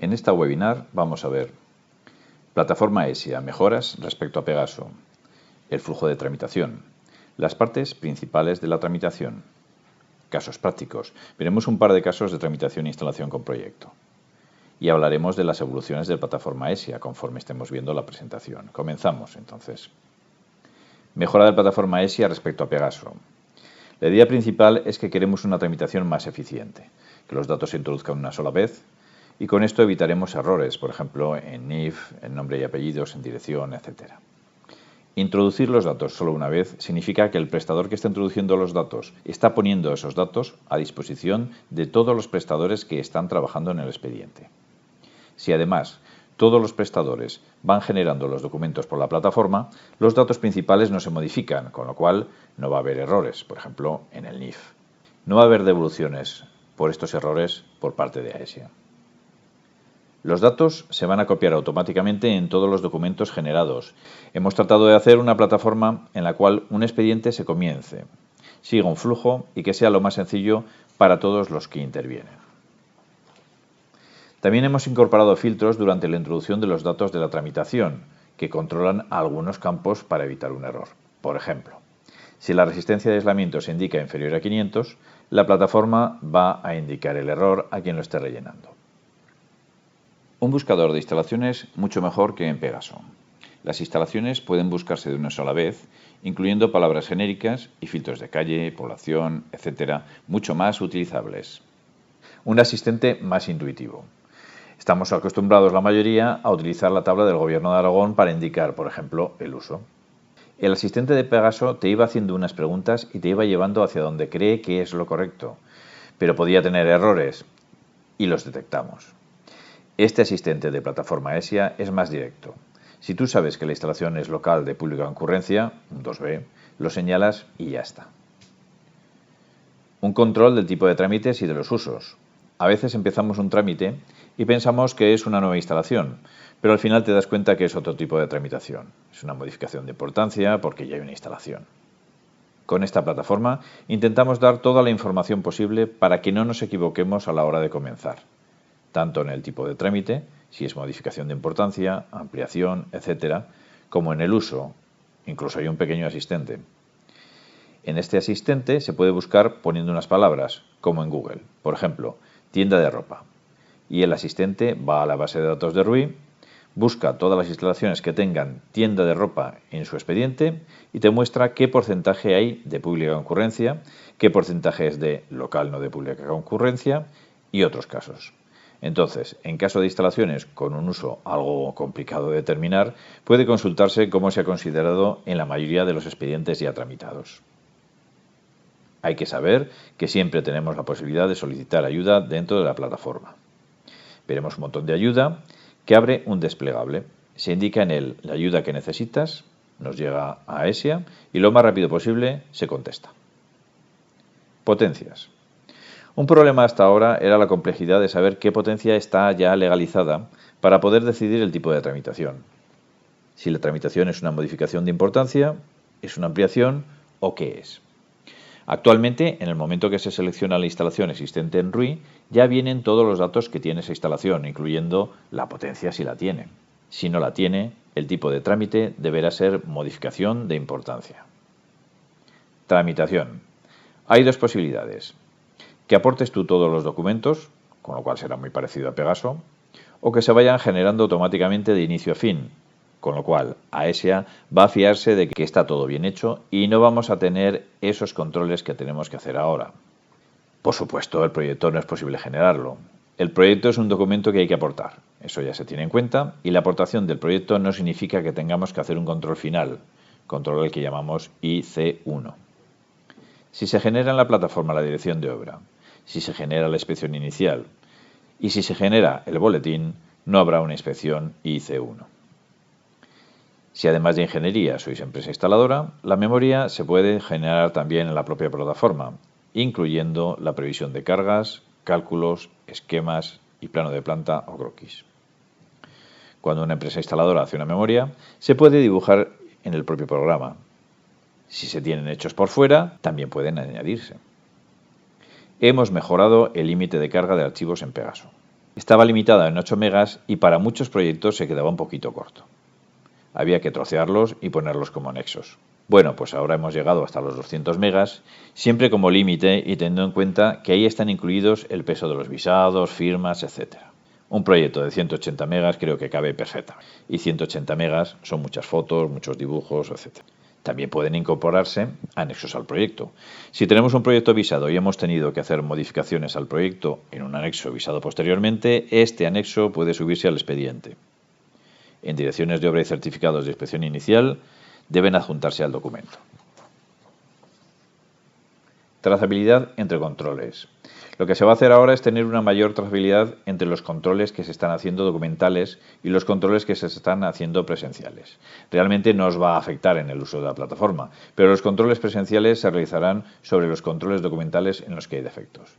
En esta webinar vamos a ver plataforma ESIA, mejoras respecto a Pegaso, el flujo de tramitación, las partes principales de la tramitación, casos prácticos. Veremos un par de casos de tramitación e instalación con proyecto. Y hablaremos de las evoluciones de plataforma ESIA conforme estemos viendo la presentación. Comenzamos entonces. Mejora de plataforma ESIA respecto a Pegaso. La idea principal es que queremos una tramitación más eficiente, que los datos se introduzcan una sola vez y con esto evitaremos errores, por ejemplo en NIF, en nombre y apellidos, en dirección, etc. Introducir los datos solo una vez significa que el prestador que está introduciendo los datos está poniendo esos datos a disposición de todos los prestadores que están trabajando en el expediente. Si además todos los prestadores van generando los documentos por la plataforma, los datos principales no se modifican, con lo cual no va a haber errores, por ejemplo en el NIF. No va a haber devoluciones por estos errores por parte de AESIA. Los datos se van a copiar automáticamente en todos los documentos generados. Hemos tratado de hacer una plataforma en la cual un expediente se comience, siga un flujo y que sea lo más sencillo para todos los que intervienen. También hemos incorporado filtros durante la introducción de los datos de la tramitación, que controlan algunos campos para evitar un error. Por ejemplo, si la resistencia de aislamiento se indica inferior a 500, la plataforma va a indicar el error a quien lo esté rellenando. Un buscador de instalaciones mucho mejor que en Pegaso. Las instalaciones pueden buscarse de una sola vez, incluyendo palabras genéricas y filtros de calle, población, etc., mucho más utilizables. Un asistente más intuitivo. Estamos acostumbrados la mayoría a utilizar la tabla del Gobierno de Aragón para indicar, por ejemplo, el uso. El asistente de Pegaso te iba haciendo unas preguntas y te iba llevando hacia donde cree que es lo correcto, pero podía tener errores y los detectamos. Este asistente de plataforma ESIA es más directo. Si tú sabes que la instalación es local de pública concurrencia, un 2B, lo señalas y ya está. Un control del tipo de trámites y de los usos. A veces empezamos un trámite y pensamos que es una nueva instalación, pero al final te das cuenta que es otro tipo de tramitación. Es una modificación de importancia porque ya hay una instalación. Con esta plataforma intentamos dar toda la información posible para que no nos equivoquemos a la hora de comenzar, tanto en el tipo de trámite, si es modificación de importancia, ampliación, etc., como en el uso. Incluso hay un pequeño asistente. En este asistente se puede buscar poniendo unas palabras, como en Google. Por ejemplo, tienda de ropa. Y el asistente va a la base de datos de RUI, busca todas las instalaciones que tengan tienda de ropa en su expediente y te muestra qué porcentaje hay de pública concurrencia, qué porcentaje es de local no de pública concurrencia y otros casos. Entonces, en caso de instalaciones con un uso algo complicado de determinar, puede consultarse cómo se ha considerado en la mayoría de los expedientes ya tramitados. Hay que saber que siempre tenemos la posibilidad de solicitar ayuda dentro de la plataforma. Veremos un botón de ayuda que abre un desplegable. Se indica en él la ayuda que necesitas, nos llega a AESIA y lo más rápido posible se contesta. Potencias. Un problema hasta ahora era la complejidad de saber qué potencia está ya legalizada para poder decidir el tipo de tramitación. Si la tramitación es una modificación de importancia, es una ampliación o qué es. Actualmente, en el momento que se selecciona la instalación existente en RUI, ya vienen todos los datos que tiene esa instalación, incluyendo la potencia si la tiene. Si no la tiene, el tipo de trámite deberá ser modificación de importancia. Tramitación. Hay dos posibilidades. Que aportes tú todos los documentos, con lo cual será muy parecido a Pegaso, o que se vayan generando automáticamente de inicio a fin, con lo cual AESIA va a fiarse de que está todo bien hecho y no vamos a tener esos controles que tenemos que hacer ahora. Por supuesto, el proyecto no es posible generarlo. El proyecto es un documento que hay que aportar, eso ya se tiene en cuenta, y la aportación del proyecto no significa que tengamos que hacer un control final, control al que llamamos IC1. Si se genera en la plataforma la dirección de obra, si se genera la inspección inicial y si se genera el boletín, no habrá una inspección IC1. Si además de ingeniería sois empresa instaladora, la memoria se puede generar también en la propia plataforma, incluyendo la previsión de cargas, cálculos, esquemas y plano de planta o croquis. Cuando una empresa instaladora hace una memoria, se puede dibujar en el propio programa. Si se tienen hechos por fuera, también pueden añadirse. Hemos mejorado el límite de carga de archivos en Pegaso. Estaba limitada en 8 megas y para muchos proyectos se quedaba un poquito corto. Había que trocearlos y ponerlos como anexos. Bueno, pues ahora hemos llegado hasta los 200 megas, siempre como límite y teniendo en cuenta que ahí están incluidos el peso de los visados, firmas, etc. Un proyecto de 180 megas creo que cabe perfectamente. Y 180 megas son muchas fotos, muchos dibujos, etc. También pueden incorporarse anexos al proyecto. Si tenemos un proyecto visado y hemos tenido que hacer modificaciones al proyecto en un anexo visado posteriormente, este anexo puede subirse al expediente. En direcciones de obra y certificados de inspección inicial deben adjuntarse al documento. Trazabilidad entre controles. Lo que se va a hacer ahora es tener una mayor trazabilidad entre los controles que se están haciendo documentales y los controles que se están haciendo presenciales. Realmente no os va a afectar en el uso de la plataforma, pero los controles presenciales se realizarán sobre los controles documentales en los que hay defectos.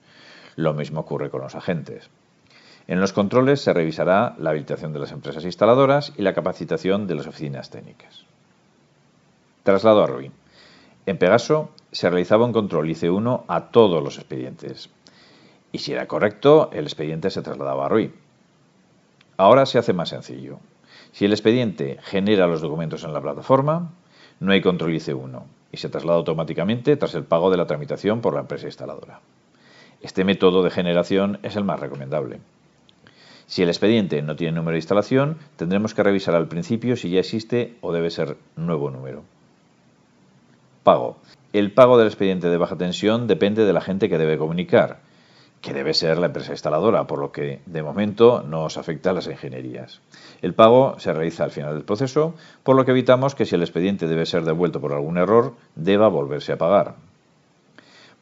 Lo mismo ocurre con los agentes. En los controles se revisará la habilitación de las empresas instaladoras y la capacitación de las oficinas técnicas. Traslado a RUI. En Pegaso se realizaba un control IC1 a todos los expedientes. Y si era correcto, el expediente se trasladaba a RUI. Ahora se hace más sencillo. Si el expediente genera los documentos en la plataforma, no hay control IC1 y se traslada automáticamente tras el pago de la tramitación por la empresa instaladora. Este método de generación es el más recomendable. Si el expediente no tiene número de instalación, tendremos que revisar al principio si ya existe o debe ser nuevo número. Pago. El pago del expediente de baja tensión depende del agente que debe comunicar, que debe ser la empresa instaladora, por lo que de momento no os afecta a las ingenierías. El pago se realiza al final del proceso, por lo que evitamos que si el expediente debe ser devuelto por algún error, deba volverse a pagar.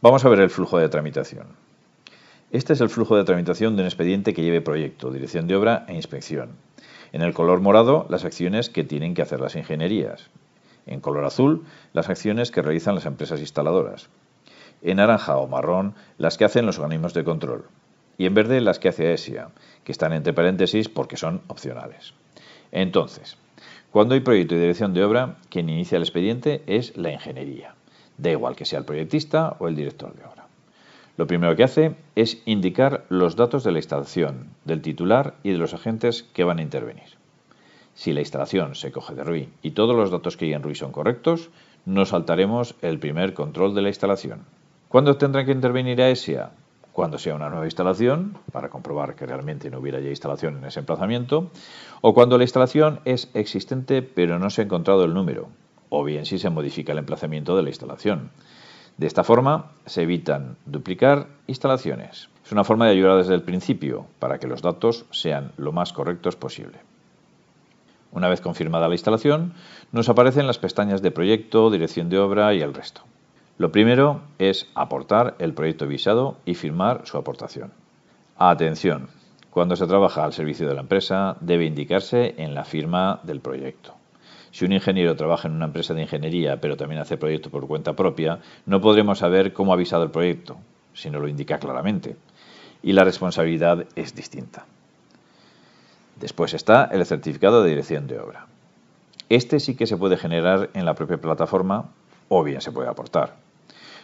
Vamos a ver el flujo de tramitación. Este es el flujo de tramitación de un expediente que lleve proyecto, dirección de obra e inspección. En el color morado, las acciones que tienen que hacer las ingenierías. En color azul, las acciones que realizan las empresas instaladoras. En naranja o marrón, las que hacen los organismos de control. Y en verde, las que hace ESIA, que están entre paréntesis porque son opcionales. Entonces, cuando hay proyecto y dirección de obra, quien inicia el expediente es la ingeniería. Da igual que sea el proyectista o el director de obra. Lo primero que hace es indicar los datos de la instalación, del titular y de los agentes que van a intervenir. Si la instalación se coge de RUI y todos los datos que hay en RUI son correctos, nos saltaremos el primer control de la instalación. ¿Cuándo tendrá que intervenir ESIA? Cuando sea una nueva instalación, para comprobar que realmente no hubiera ya instalación en ese emplazamiento, o cuando la instalación es existente pero no se ha encontrado el número, o bien si se modifica el emplazamiento de la instalación. De esta forma se evitan duplicar instalaciones. Es una forma de ayudar desde el principio para que los datos sean lo más correctos posible. Una vez confirmada la instalación, nos aparecen las pestañas de proyecto, dirección de obra y el resto. Lo primero es aportar el proyecto visado y firmar su aportación. Atención, cuando se trabaja al servicio de la empresa debe indicarse en la firma del proyecto. Si un ingeniero trabaja en una empresa de ingeniería pero también hace proyecto por cuenta propia, no podremos saber cómo ha avisado el proyecto, si no lo indica claramente. Y la responsabilidad es distinta. Después está el certificado de dirección de obra. Este sí que se puede generar en la propia plataforma o bien se puede aportar.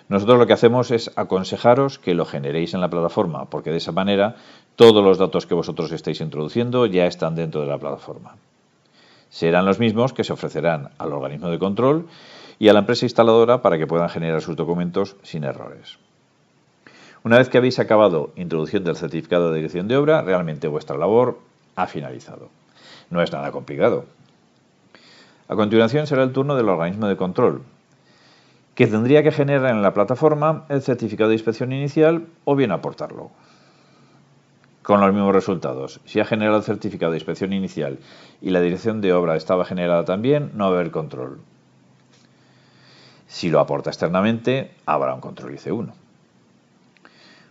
Nosotros lo que hacemos es aconsejaros que lo generéis en la plataforma, porque de esa manera todos los datos que vosotros estáis introduciendo ya están dentro de la plataforma. Serán los mismos que se ofrecerán al organismo de control y a la empresa instaladora para que puedan generar sus documentos sin errores. Una vez que habéis acabado introduciendo el certificado de dirección de obra, realmente vuestra labor ha finalizado. No es nada complicado. A continuación será el turno del organismo de control, que tendría que generar en la plataforma el certificado de inspección inicial o bien aportarlo. Con los mismos resultados. Si ha generado el certificado de inspección inicial y la dirección de obra estaba generada también, no va a haber control. Si lo aporta externamente, habrá un control IC1.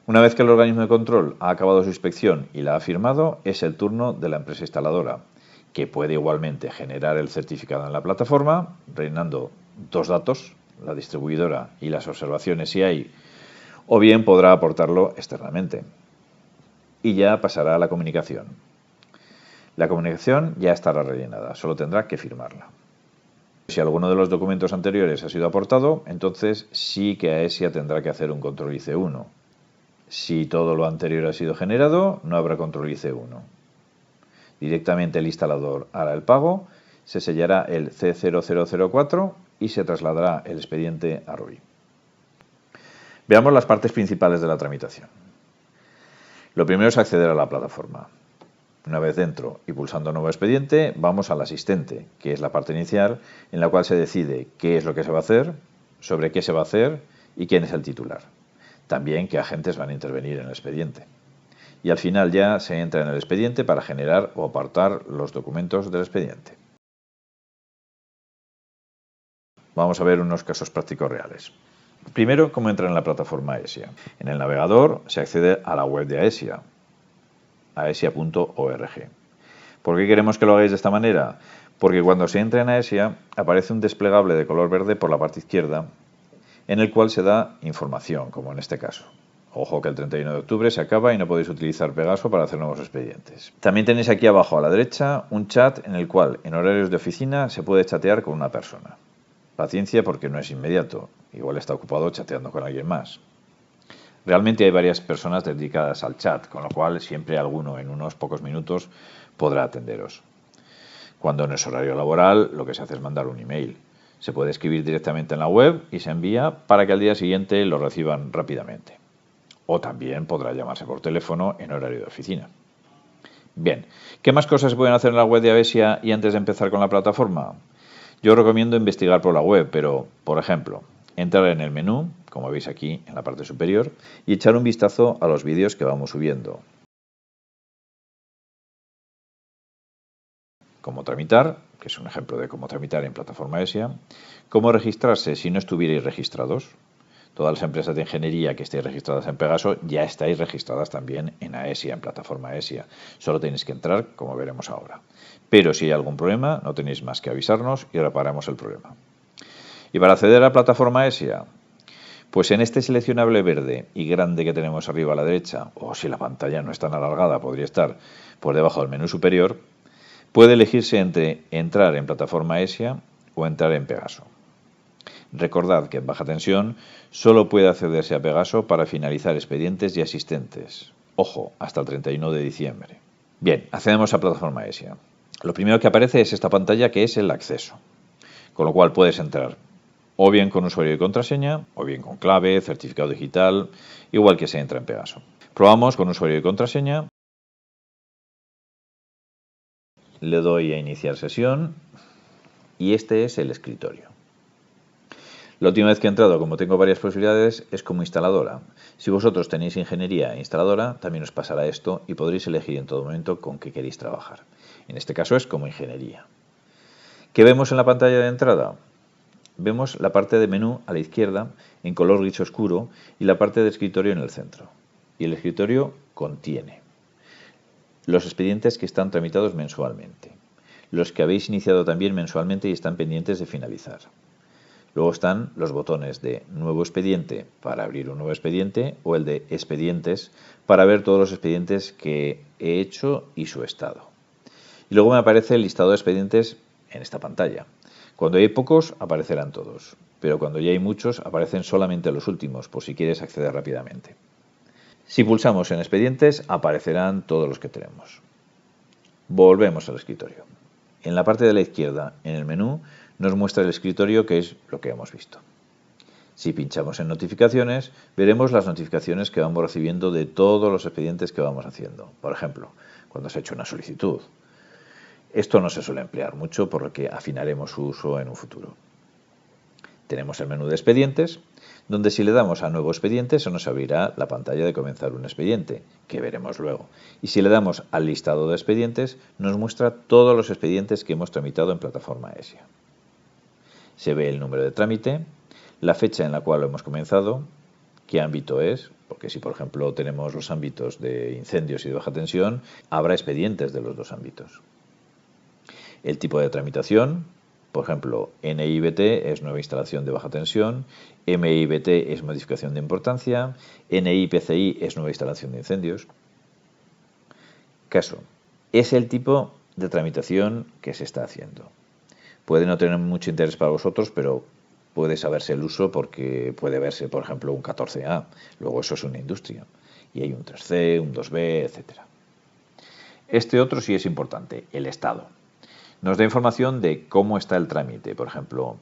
Una vez que el organismo de control ha acabado su inspección y la ha firmado, es el turno de la empresa instaladora, que puede igualmente generar el certificado en la plataforma, rellenando dos datos, la distribuidora y las observaciones si hay, o bien podrá aportarlo externamente. Y ya pasará a la comunicación. La comunicación ya estará rellenada, solo tendrá que firmarla. Si alguno de los documentos anteriores ha sido aportado, entonces sí que AESIA tendrá que hacer un control IC1. Si todo lo anterior ha sido generado, no habrá control IC1. Directamente el instalador hará el pago, se sellará el C0004 y se trasladará el expediente a RUI. Veamos las partes principales de la tramitación. Lo primero es acceder a la plataforma. Una vez dentro y pulsando nuevo expediente, vamos al asistente, que es la parte inicial en la cual se decide qué es lo que se va a hacer, sobre qué se va a hacer y quién es el titular. También qué agentes van a intervenir en el expediente. Y al final ya se entra en el expediente para generar o apartar los documentos del expediente. Vamos a ver unos casos prácticos reales. Primero, cómo entrar en la plataforma AESIA. En el navegador se accede a la web de AESIA, aesia.org. ¿Por qué queremos que lo hagáis de esta manera? Porque cuando se entra en AESIA aparece un desplegable de color verde por la parte izquierda en el cual se da información, como en este caso. Ojo que el 31 de octubre se acaba y no podéis utilizar Pegaso para hacer nuevos expedientes. También tenéis aquí abajo a la derecha un chat en el cual en horarios de oficina se puede chatear con una persona. Paciencia porque no es inmediato, igual está ocupado chateando con alguien más. Realmente hay varias personas dedicadas al chat, con lo cual siempre alguno en unos pocos minutos podrá atenderos. Cuando no es horario laboral, lo que se hace es mandar un email. Se puede escribir directamente en la web y se envía para que al día siguiente lo reciban rápidamente. O también podrá llamarse por teléfono en horario de oficina. Bien, ¿qué más cosas se pueden hacer en la web de AESIA y antes de empezar con la plataforma? Yo recomiendo investigar por la web, pero, por ejemplo, entrar en el menú, como veis aquí en la parte superior, y echar un vistazo a los vídeos que vamos subiendo. Cómo tramitar, que es un ejemplo de cómo tramitar en plataforma AESIA. Cómo registrarse si no estuvierais registrados. Todas las empresas de ingeniería que estéis registradas en Pegaso ya estáis registradas también en AESIA, en plataforma AESIA. Solo tenéis que entrar, como veremos ahora. Pero si hay algún problema, no tenéis más que avisarnos y reparamos el problema. Y para acceder a la plataforma AESIA, pues en este seleccionable verde y grande que tenemos arriba a la derecha, o si la pantalla no es tan alargada, podría estar por debajo del menú superior, puede elegirse entre entrar en plataforma AESIA o entrar en Pegaso. Recordad que en baja tensión solo puede accederse a Pegaso para finalizar expedientes y asistentes. Ojo, hasta el 31 de diciembre. Bien, accedemos a plataforma AESIA. Lo primero que aparece es esta pantalla que es el acceso, con lo cual puedes entrar o bien con usuario y contraseña, o bien con clave, certificado digital, igual que se entra en Pegaso. Probamos con usuario y contraseña. Le doy a iniciar sesión y este es el escritorio. La última vez que he entrado, como tengo varias posibilidades, es como instaladora. Si vosotros tenéis ingeniería e instaladora, también os pasará esto y podréis elegir en todo momento con qué queréis trabajar. En este caso es como ingeniería. ¿Qué vemos en la pantalla de entrada? Vemos la parte de menú a la izquierda en color gris oscuro y la parte de escritorio en el centro. Y el escritorio contiene los expedientes que están tramitados mensualmente, los que habéis iniciado también mensualmente y están pendientes de finalizar. Luego están los botones de nuevo expediente para abrir un nuevo expediente o el de expedientes para ver todos los expedientes que he hecho y su estado. Y luego me aparece el listado de expedientes en esta pantalla. Cuando hay pocos aparecerán todos, pero cuando ya hay muchos aparecen solamente los últimos por si quieres acceder rápidamente. Si pulsamos en expedientes aparecerán todos los que tenemos. Volvemos al escritorio. En la parte de la izquierda, en el menú, nos muestra el escritorio, que es lo que hemos visto. Si pinchamos en notificaciones, veremos las notificaciones que vamos recibiendo de todos los expedientes que vamos haciendo. Por ejemplo, cuando se ha hecho una solicitud. Esto no se suele emplear mucho, por lo que afinaremos su uso en un futuro. Tenemos el menú de expedientes, donde si le damos a nuevo expediente se nos abrirá la pantalla de comenzar un expediente, que veremos luego. Y si le damos al listado de expedientes, nos muestra todos los expedientes que hemos tramitado en plataforma AESIA. Se ve el número de trámite, la fecha en la cual lo hemos comenzado, qué ámbito es, porque si por ejemplo tenemos los ámbitos de incendios y de baja tensión, habrá expedientes de los dos ámbitos. El tipo de tramitación, por ejemplo, NIBT es nueva instalación de baja tensión, MIBT es modificación de importancia, NIPCI es nueva instalación de incendios. Caso, es el tipo de tramitación que se está haciendo. Puede no tener mucho interés para vosotros, pero puede saberse el uso porque puede verse, por ejemplo, un 14A. Luego eso es una industria. y hay un 3C, un 2B, etc. Este otro sí es importante, el estado. Nos da información de cómo está el trámite. Por ejemplo,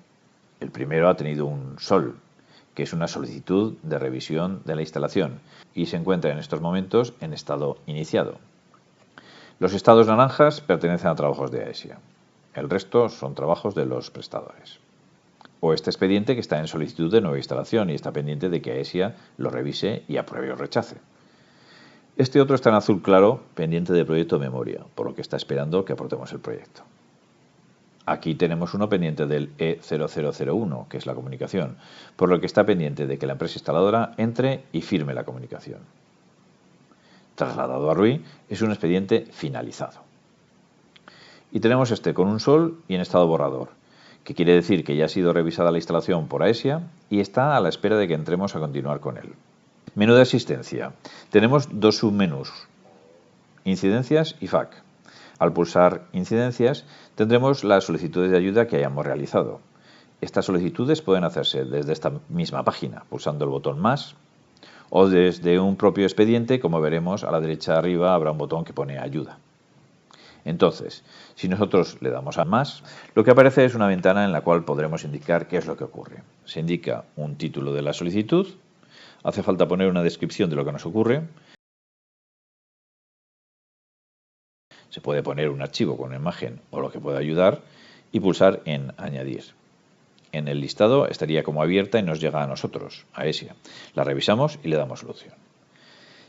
el primero ha tenido un SOL, que es una solicitud de revisión de la instalación, y se encuentra en estos momentos en estado iniciado. Los estados naranjas pertenecen a trabajos de AESIA. El resto son trabajos de los prestadores. O este expediente que está en solicitud de nueva instalación y está pendiente de que AESIA lo revise y apruebe o rechace. Este otro está en azul claro, pendiente de proyecto de memoria, por lo que está esperando que aportemos el proyecto. Aquí tenemos uno pendiente del E0001, que es la comunicación, por lo que está pendiente de que la empresa instaladora entre y firme la comunicación. Trasladado a RUI, es un expediente finalizado. Y tenemos este con un SOL y en estado borrador, que quiere decir que ya ha sido revisada la instalación por AESIA y está a la espera de que entremos a continuar con él. Menú de asistencia. Tenemos dos submenús, incidencias y FAQ. Al pulsar incidencias tendremos las solicitudes de ayuda que hayamos realizado. Estas solicitudes pueden hacerse desde esta misma página, pulsando el botón más, o desde un propio expediente, como veremos a la derecha arriba habrá un botón que pone ayuda. Entonces, si nosotros le damos a más, lo que aparece es una ventana en la cual podremos indicar qué es lo que ocurre. Se indica un título de la solicitud, hace falta poner una descripción de lo que nos ocurre, se puede poner un archivo con una imagen o lo que pueda ayudar y pulsar en añadir. En el listado estaría como abierta y nos llega a nosotros, a AESIA. La revisamos y le damos solución.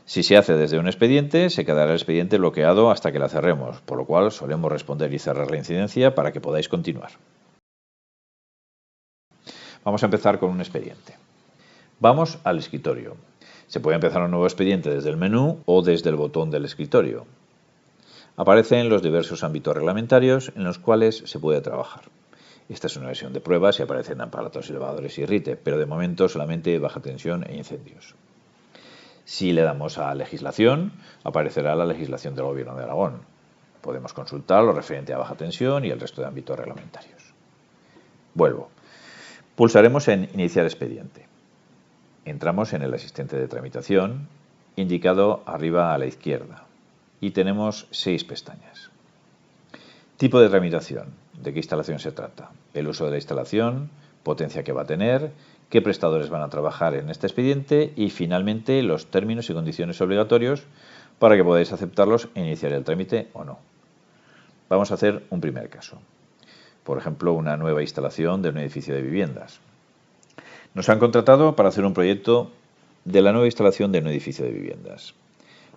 Si se hace desde un expediente, se quedará el expediente bloqueado hasta que la cerremos, por lo cual solemos responder y cerrar la incidencia para que podáis continuar. Vamos a empezar con un expediente. Vamos al escritorio. Se puede empezar un nuevo expediente desde el menú o desde el botón del escritorio. Aparecen los diversos ámbitos reglamentarios en los cuales se puede trabajar. Esta es una versión de pruebas y aparecen aparatos elevadores y RITE, pero de momento solamente baja tensión e incendios. Si le damos a legislación, aparecerá la legislación del Gobierno de Aragón. Podemos consultar lo referente a baja tensión y el resto de ámbitos reglamentarios. Vuelvo. Pulsaremos en iniciar expediente. Entramos en el asistente de tramitación, indicado arriba a la izquierda, y tenemos 6 pestañas. Tipo de tramitación. ¿De qué instalación se trata? El uso de la instalación, potencia que va a tener, qué prestadores van a trabajar en este expediente y finalmente los términos y condiciones obligatorios para que podáis aceptarlos e iniciar el trámite o no. Vamos a hacer un primer caso. Por ejemplo, una nueva instalación de un edificio de viviendas. Nos han contratado para hacer un proyecto de la nueva instalación de un edificio de viviendas.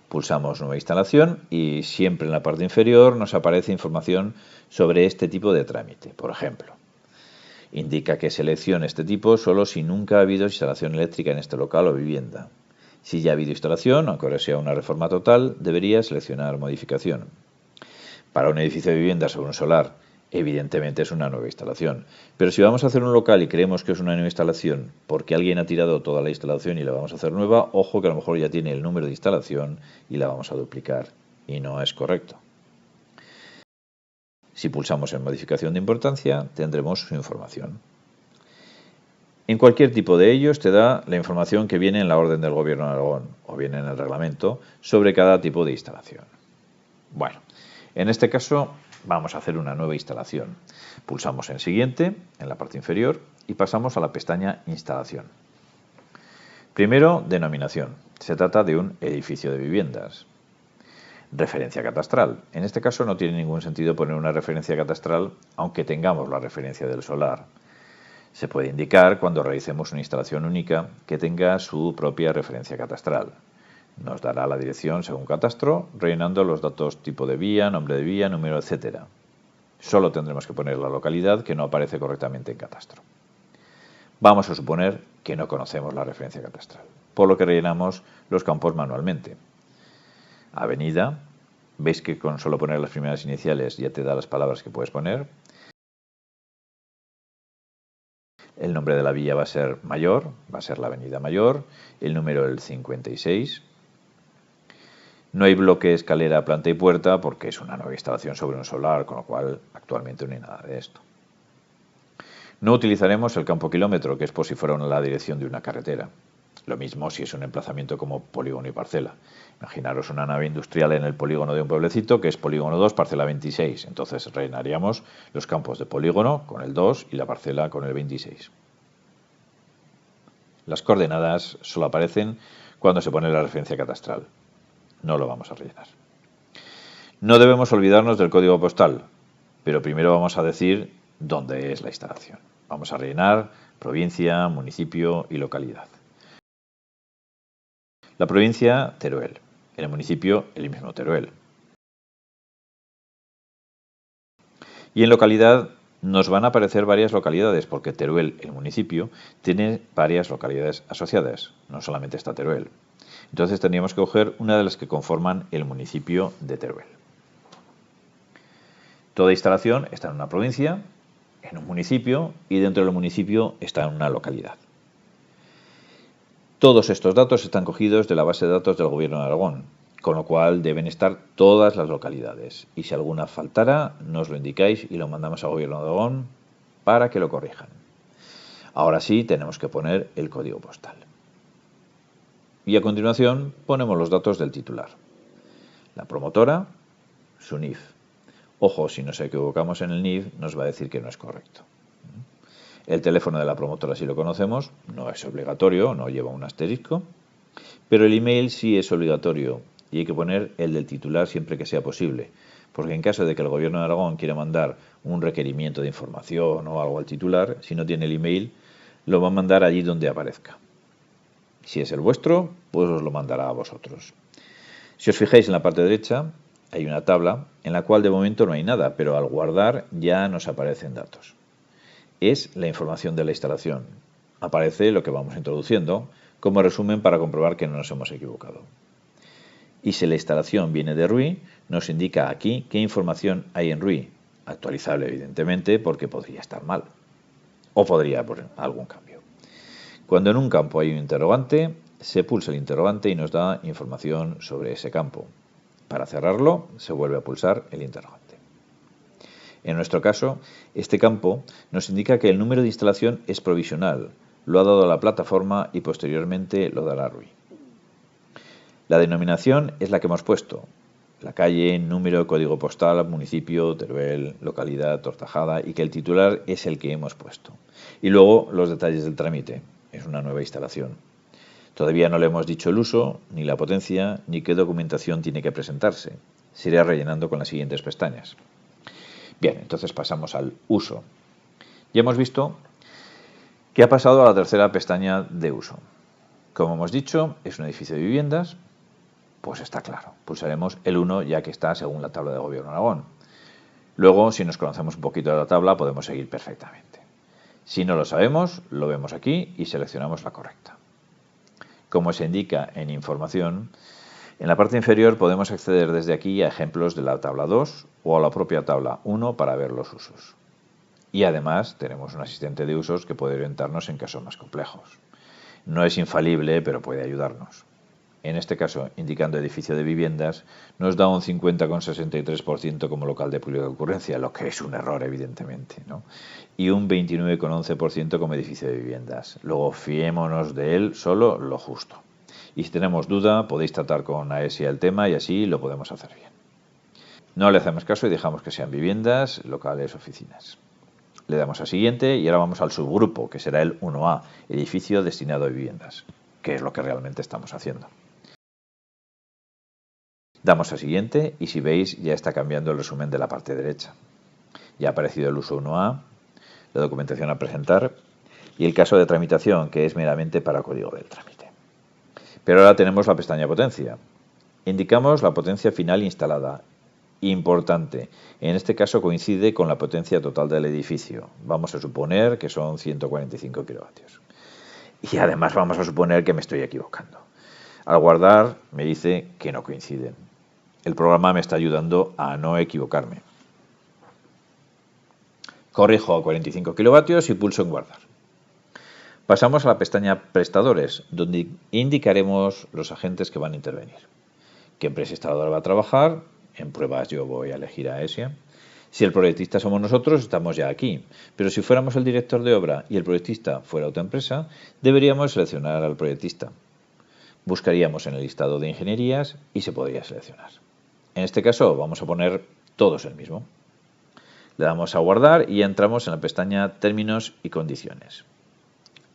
Pulsamos nueva instalación y siempre en la parte inferior nos aparece información sobre este tipo de trámite. Por ejemplo, indica que seleccione este tipo solo si nunca ha habido instalación eléctrica en este local o vivienda. Si ya ha habido instalación, aunque ahora sea una reforma total, debería seleccionar modificación. Para un edificio de viviendas o un solar, evidentemente es una nueva instalación. Pero si vamos a hacer un local y creemos que es una nueva instalación porque alguien ha tirado toda la instalación y la vamos a hacer nueva, ojo que a lo mejor ya tiene el número de instalación y la vamos a duplicar. Y no es correcto. Si pulsamos en modificación de importancia, tendremos su información. En cualquier tipo de ellos te da la información que viene en la orden del Gobierno de Aragón o bien en el reglamento sobre cada tipo de instalación. Bueno, en este caso vamos a hacer una nueva instalación. Pulsamos en siguiente, en la parte inferior, y pasamos a la pestaña instalación. Primero, denominación. Se trata de un edificio de viviendas. Referencia catastral. En este caso no tiene ningún sentido poner una referencia catastral, aunque tengamos la referencia del solar. Se puede indicar cuando realicemos una instalación única que tenga su propia referencia catastral. Nos dará la dirección según catastro, rellenando los datos tipo de vía, nombre de vía, número, etc. Solo tendremos que poner la localidad que no aparece correctamente en catastro. Vamos a suponer que no conocemos la referencia catastral, por lo que rellenamos los campos manualmente. Avenida, veis que con solo poner las primeras iniciales ya te da las palabras que puedes poner. El nombre de la vía va a ser Mayor, va a ser la avenida Mayor, el número el 56. No hay bloque, escalera, planta y puerta porque es una nueva instalación sobre un solar, con lo cual actualmente no hay nada de esto. No utilizaremos el campo kilómetro, que es por si fuera la dirección de una carretera. Lo mismo si es un emplazamiento como polígono y parcela. Imaginaros una nave industrial en el polígono de un pueblecito que es polígono 2, parcela 26. Entonces rellenaríamos los campos de polígono con el 2 y la parcela con el 26. Las coordenadas solo aparecen cuando se pone la referencia catastral. No lo vamos a rellenar. No debemos olvidarnos del código postal, pero primero vamos a decir dónde es la instalación. Vamos a rellenar provincia, municipio y localidad. La provincia, Teruel. El municipio, el mismo Teruel. Y en localidad nos van a aparecer varias localidades, porque Teruel, el municipio, tiene varias localidades asociadas, no solamente está Teruel. Entonces tendríamos que coger una de las que conforman el municipio de Teruel. Toda instalación está en una provincia, en un municipio, y dentro del municipio está en una localidad. Todos estos datos están cogidos de la base de datos del Gobierno de Aragón, con lo cual deben estar todas las localidades. Y si alguna faltara, nos lo indicáis y lo mandamos al Gobierno de Aragón para que lo corrijan. Ahora sí, tenemos que poner el código postal. Y a continuación ponemos los datos del titular. La promotora, su NIF. Ojo, si nos equivocamos en el NIF, nos va a decir que no es correcto. El teléfono de la promotora, si lo conocemos, no es obligatorio, no lleva un asterisco, pero el email sí es obligatorio y hay que poner el del titular siempre que sea posible, porque en caso de que el Gobierno de Aragón quiera mandar un requerimiento de información o algo al titular, si no tiene el email, lo va a mandar allí donde aparezca. Si es el vuestro, pues os lo mandará a vosotros. Si os fijáis en la parte derecha, hay una tabla en la cual de momento no hay nada, pero al guardar ya nos aparecen datos. Es la información de la instalación. Aparece lo que vamos introduciendo como resumen para comprobar que no nos hemos equivocado. Y si la instalación viene de RUI, nos indica aquí qué información hay en RUI. Actualizable, evidentemente, porque podría estar mal. O podría haber algún cambio. Cuando en un campo hay un interrogante, se pulsa el interrogante y nos da información sobre ese campo. Para cerrarlo, se vuelve a pulsar el interrogante. En nuestro caso, este campo nos indica que el número de instalación es provisional, lo ha dado la plataforma y posteriormente lo dará RUI. La denominación es la que hemos puesto, la calle, número, código postal, municipio, Teruel, localidad, Tortajada, y que el titular es el que hemos puesto. Y luego los detalles del trámite, es una nueva instalación. Todavía no le hemos dicho el uso, ni la potencia, ni qué documentación tiene que presentarse. Se irá rellenando con las siguientes pestañas. Bien, entonces pasamos al uso. Ya hemos visto que ha pasado a la tercera pestaña de uso. Como hemos dicho, es un edificio de viviendas, pues está claro. Pulsaremos el 1 ya que está según la tabla de Gobierno de Aragón. Luego, si nos conocemos un poquito de la tabla, podemos seguir perfectamente. Si no lo sabemos, lo vemos aquí y seleccionamos la correcta. Como se indica en información, en la parte inferior podemos acceder desde aquí a ejemplos de la tabla 2 o a la propia tabla 1 para ver los usos. Y además tenemos un asistente de usos que puede orientarnos en casos más complejos. No es infalible, pero puede ayudarnos. En este caso, indicando edificio de viviendas, nos da un 50,63% como local de pública concurrencia, lo que es un error, evidentemente, ¿no? Y un 29,11% como edificio de viviendas. Luego, fiémonos de él solo lo justo. Y si tenemos duda, podéis tratar con AESIA el tema y así lo podemos hacer bien. No le hacemos caso y dejamos que sean viviendas, locales, oficinas. Le damos a siguiente y ahora vamos al subgrupo, que será el 1A, edificio destinado a viviendas, que es lo que realmente estamos haciendo. Damos a siguiente y si veis ya está cambiando el resumen de la parte derecha. Ya ha aparecido el uso 1A, la documentación a presentar y el caso de tramitación, que es meramente para código del trámite. Pero ahora tenemos la pestaña potencia. Indicamos la potencia final instalada. Importante, en este caso coincide con la potencia total del edificio. Vamos a suponer que son 145 kilovatios. Y además vamos a suponer que me estoy equivocando. Al guardar me dice que no coinciden. El programa me está ayudando a no equivocarme. Corrijo a 45 kilovatios y pulso en guardar. Pasamos a la pestaña Prestadores, donde indicaremos los agentes que van a intervenir. ¿Qué empresa instaladora va a trabajar? En pruebas yo voy a elegir a AESIA. Si el proyectista somos nosotros, estamos ya aquí, pero si fuéramos el director de obra y el proyectista fuera otra empresa, deberíamos seleccionar al proyectista. Buscaríamos en el listado de ingenierías y se podría seleccionar. En este caso vamos a poner todos el mismo. Le damos a guardar y entramos en la pestaña Términos y Condiciones.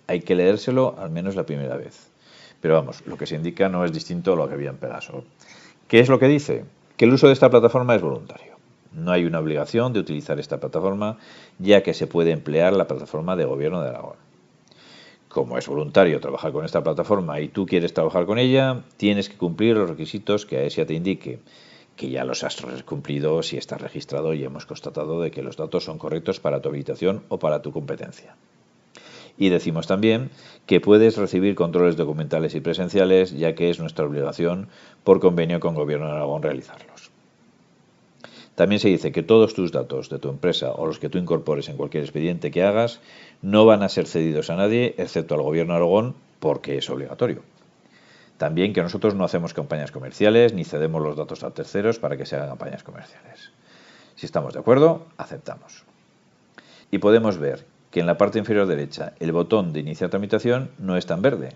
Hay que leérselo al menos la primera vez. Pero vamos, lo que se indica no es distinto a lo que había en Pegaso. ¿Qué es lo que dice? Que el uso de esta plataforma es voluntario. No hay una obligación de utilizar esta plataforma, ya que se puede emplear la plataforma de Gobierno de Aragón. Como es voluntario trabajar con esta plataforma y tú quieres trabajar con ella, tienes que cumplir los requisitos que AESIA te indique, que ya los has cumplido si estás registrado y hemos constatado de que los datos son correctos para tu habilitación o para tu competencia. Y decimos también que puedes recibir controles documentales y presenciales, ya que es nuestra obligación por convenio con Gobierno de Aragón realizarlos. También se dice que todos tus datos de tu empresa o los que tú incorpores en cualquier expediente que hagas no van a ser cedidos a nadie, excepto al Gobierno de Aragón, porque es obligatorio. También que nosotros no hacemos campañas comerciales ni cedemos los datos a terceros para que se hagan campañas comerciales. Si estamos de acuerdo, aceptamos. Y podemos ver que en la parte inferior derecha el botón de iniciar tramitación no está en verde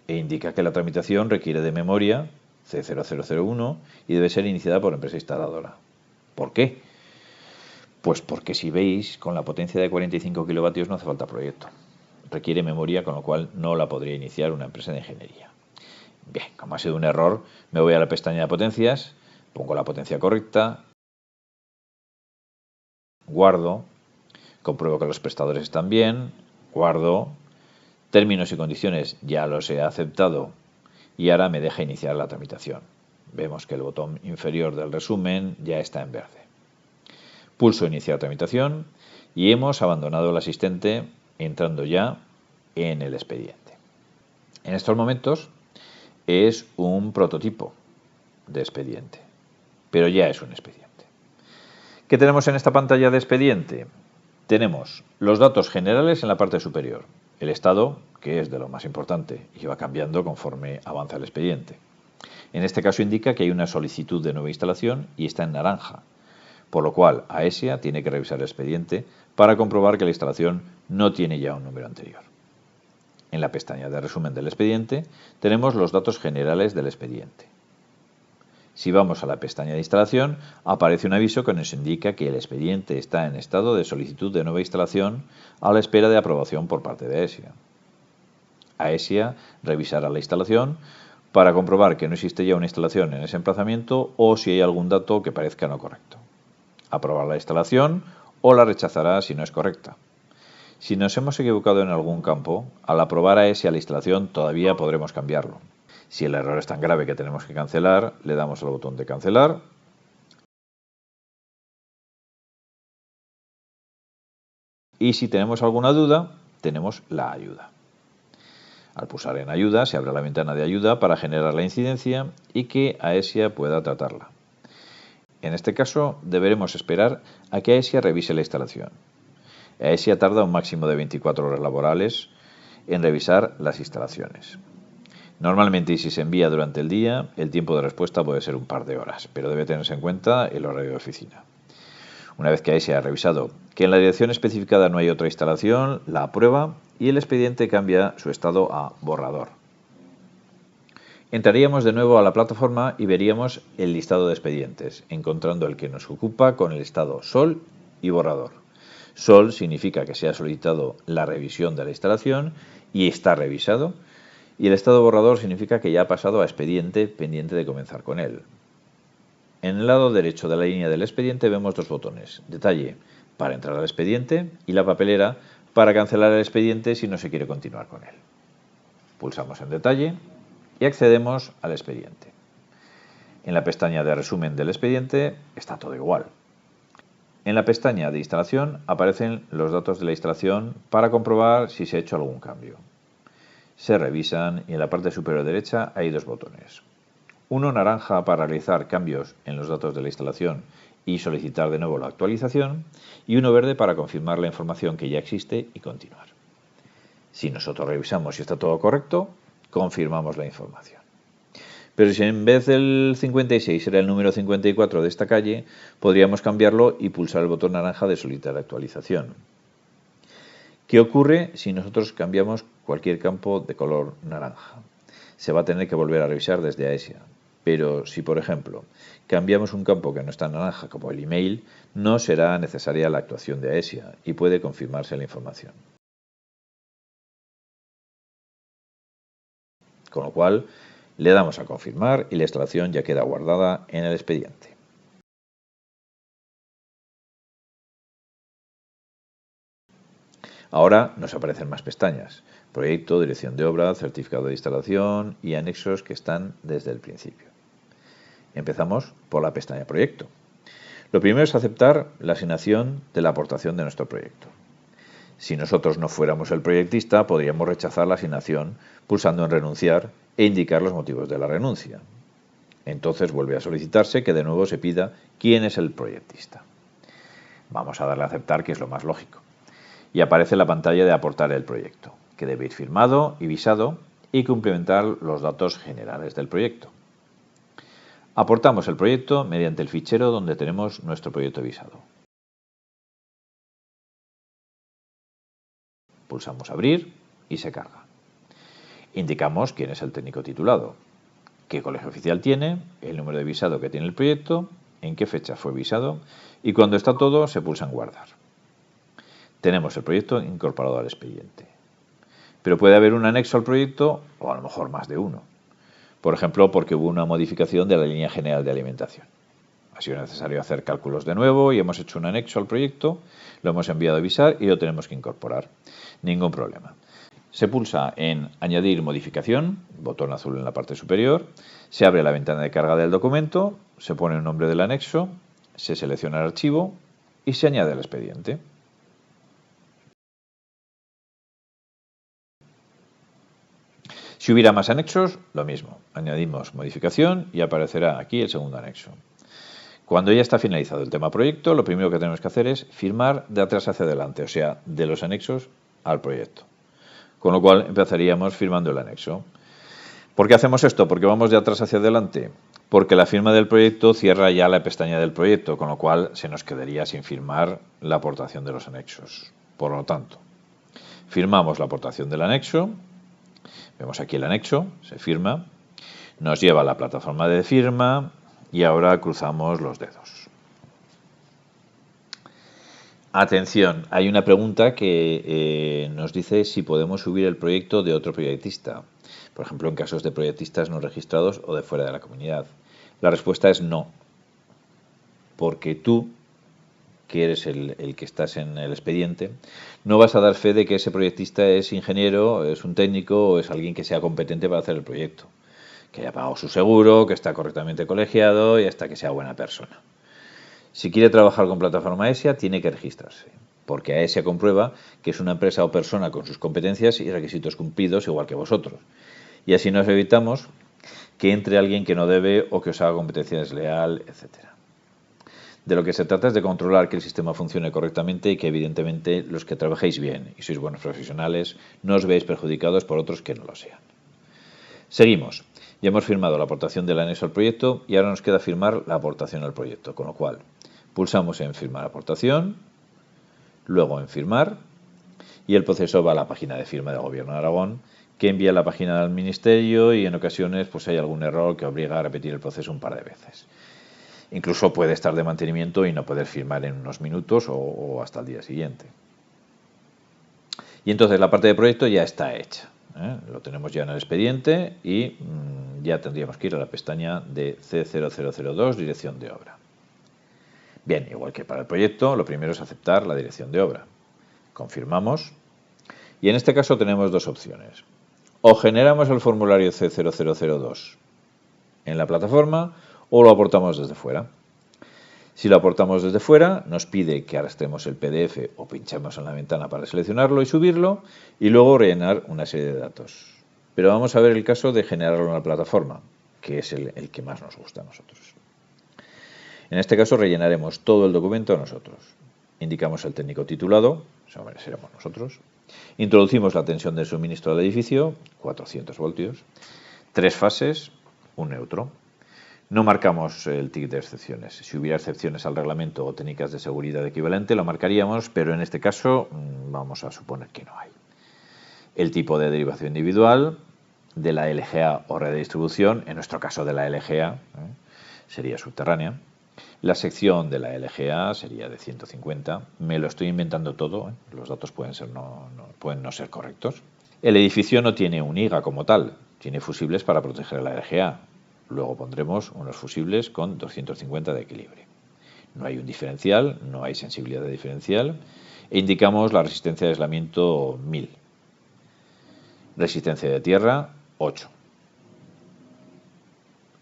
e indica que la tramitación requiere de memoria C0001 y debe ser iniciada por empresa instaladora. ¿Por qué? Pues porque si veis, con la potencia de 45 kilovatios no hace falta proyecto. Requiere memoria, con lo cual no la podría iniciar una empresa de ingeniería. Bien, como ha sido un error, me voy a la pestaña de potencias, pongo la potencia correcta, guardo, compruebo que los prestadores están bien, guardo, términos y condiciones ya los he aceptado y ahora me deja iniciar la tramitación. Vemos que el botón inferior del resumen ya está en verde. Pulso iniciar tramitación y hemos abandonado el asistente entrando ya en el expediente. En estos momentos es un prototipo de expediente, pero ya es un expediente. ¿Qué tenemos en esta pantalla de expediente? Tenemos los datos generales en la parte superior, el estado, que es de lo más importante y va cambiando conforme avanza el expediente. En este caso indica que hay una solicitud de nueva instalación y está en naranja, por lo cual AESIA tiene que revisar el expediente para comprobar que la instalación no tiene ya un número anterior. En la pestaña de resumen del expediente tenemos los datos generales del expediente. Si vamos a la pestaña de instalación, aparece un aviso que nos indica que el expediente está en estado de solicitud de nueva instalación a la espera de aprobación por parte de AESIA. AESIA revisará la instalación para comprobar que no existe ya una instalación en ese emplazamiento o si hay algún dato que parezca no correcto. Aprobar la instalación o la rechazará si no es correcta. Si nos hemos equivocado en algún campo, al aprobar AESIA la instalación todavía podremos cambiarlo. Si el error es tan grave que tenemos que cancelar, le damos al botón de cancelar. Y si tenemos alguna duda, tenemos la ayuda. Al pulsar en ayuda se abre la ventana de ayuda para generar la incidencia y que AESIA pueda tratarla. En este caso deberemos esperar a que AESIA revise la instalación. AESIA tarda un máximo de 24 horas laborales en revisar las instalaciones. Normalmente, y si se envía durante el día, el tiempo de respuesta puede ser un par de horas, pero debe tenerse en cuenta el horario de oficina. Una vez que AESIA ha revisado que en la dirección especificada no hay otra instalación, la aprueba y el expediente cambia su estado a borrador. Entraríamos de nuevo a la plataforma y veríamos el listado de expedientes, encontrando el que nos ocupa con el estado Sol y borrador. Sol significa que se ha solicitado la revisión de la instalación y está revisado, y el estado borrador significa que ya ha pasado a expediente pendiente de comenzar con él. En el lado derecho de la línea del expediente vemos dos botones, detalle para entrar al expediente y la papelera para cancelar el expediente si no se quiere continuar con él. Pulsamos en detalle y accedemos al expediente. En la pestaña de resumen del expediente está todo igual. En la pestaña de instalación aparecen los datos de la instalación para comprobar si se ha hecho algún cambio. Se revisan y en la parte superior derecha hay dos botones. Uno naranja para realizar cambios en los datos de la instalación y solicitar de nuevo la actualización, y uno verde para confirmar la información que ya existe y continuar. Si nosotros revisamos si está todo correcto, confirmamos la información. Pero si en vez del 56 era el número 54 de esta calle, podríamos cambiarlo y pulsar el botón naranja de solicitar actualización. ¿Qué ocurre si nosotros cambiamos cualquier campo de color naranja? Se va a tener que volver a revisar desde AESIA. Pero si, por ejemplo, cambiamos un campo que no está naranja, como el email, no será necesaria la actuación de AESIA y puede confirmarse la información. Con lo cual, le damos a confirmar y la instalación ya queda guardada en el expediente. Ahora nos aparecen más pestañas: proyecto, dirección de obra, certificado de instalación y anexos que están desde el principio. Empezamos por la pestaña proyecto. Lo primero es aceptar la asignación de la aportación de nuestro proyecto. Si nosotros no fuéramos el proyectista, podríamos rechazar la asignación pulsando en renunciar e indicar los motivos de la renuncia. Entonces vuelve a solicitarse que de nuevo se pida quién es el proyectista. Vamos a darle a aceptar, que es lo más lógico. Y aparece la pantalla de aportar el proyecto, que debe ir firmado y visado y complementar los datos generales del proyecto. Aportamos el proyecto mediante el fichero donde tenemos nuestro proyecto visado. Pulsamos abrir y se carga. Indicamos quién es el técnico titulado, qué colegio oficial tiene, el número de visado que tiene el proyecto, en qué fecha fue visado y cuando está todo se pulsa en guardar. Tenemos el proyecto incorporado al expediente. Pero puede haber un anexo al proyecto o a lo mejor más de uno. Por ejemplo, porque hubo una modificación de la línea general de alimentación. Ha sido necesario hacer cálculos de nuevo y hemos hecho un anexo al proyecto, lo hemos enviado a visar y lo tenemos que incorporar. Ningún problema. Se pulsa en añadir modificación, botón azul en la parte superior, se abre la ventana de carga del documento, se pone el nombre del anexo, se selecciona el archivo y se añade al expediente. Si hubiera más anexos, lo mismo. Añadimos modificación y aparecerá aquí el segundo anexo. Cuando ya está finalizado el tema proyecto, lo primero que tenemos que hacer es firmar de atrás hacia adelante, o sea, de los anexos al proyecto. Con lo cual empezaríamos firmando el anexo. ¿Por qué hacemos esto? ¿Porque vamos de atrás hacia adelante? Porque la firma del proyecto cierra ya la pestaña del proyecto, con lo cual se nos quedaría sin firmar la aportación de los anexos. Por lo tanto, firmamos la aportación del anexo. Vemos aquí el anexo, se firma, nos lleva a la plataforma de firma y ahora cruzamos los dedos. Atención, hay una pregunta que nos dice si podemos subir el proyecto de otro proyectista, por ejemplo en casos de proyectistas no registrados o de fuera de la comunidad. La respuesta es no, porque tú, que eres el que estás en el expediente, no vas a dar fe de que ese proyectista es ingeniero, es un técnico o es alguien que sea competente para hacer el proyecto, que haya pagado su seguro, que está correctamente colegiado y hasta que sea buena persona. Si quiere trabajar con plataforma AESIA, tiene que registrarse, porque AESIA comprueba que es una empresa o persona con sus competencias y requisitos cumplidos igual que vosotros. Y así nos evitamos que entre alguien que no debe o que os haga competencia desleal, etcétera. De lo que se trata es de controlar que el sistema funcione correctamente y que evidentemente los que trabajéis bien y sois buenos profesionales no os veáis perjudicados por otros que no lo sean. Seguimos. Ya hemos firmado la aportación del anexo al proyecto y ahora nos queda firmar la aportación al proyecto, con lo cual pulsamos en firmar aportación, luego en firmar y el proceso va a la página de firma del Gobierno de Aragón, que envía a la página del Ministerio y en ocasiones pues hay algún error que obliga a repetir el proceso un par de veces. Incluso puede estar de mantenimiento y no poder firmar en unos minutos o hasta el día siguiente. Y entonces la parte de proyecto ya está hecha. Lo tenemos ya en el expediente y ya tendríamos que ir a la pestaña de C0002, dirección de obra. Bien, igual que para el proyecto, lo primero es aceptar la dirección de obra. Confirmamos y en este caso tenemos dos opciones. O generamos el formulario C0002 en la plataforma o lo aportamos desde fuera. Si lo aportamos desde fuera, nos pide que arrastremos el PDF o pinchemos en la ventana para seleccionarlo y subirlo y luego rellenar una serie de datos. Pero vamos a ver el caso de generarlo en la plataforma, que es el que más nos gusta a nosotros. En este caso rellenaremos todo el documento nosotros. Indicamos el técnico titulado, seremos nosotros. Introducimos la tensión de suministro del edificio, 400 voltios. 3 fases, un neutro. No marcamos el tic de excepciones. Si hubiera excepciones al reglamento o técnicas de seguridad equivalente, lo marcaríamos, pero en este caso vamos a suponer que no hay. El tipo de derivación individual de la LGA o red de distribución, en nuestro caso de la LGA, sería subterránea. La sección de la LGA sería de 150. Me lo estoy inventando todo, los datos pueden no ser correctos. El edificio no tiene un IGA como tal, tiene fusibles para proteger la LGA. Luego pondremos unos fusibles con 250 de equilibrio. No hay un diferencial, no hay sensibilidad de diferencial e indicamos la resistencia de aislamiento 1000. Resistencia de tierra 8.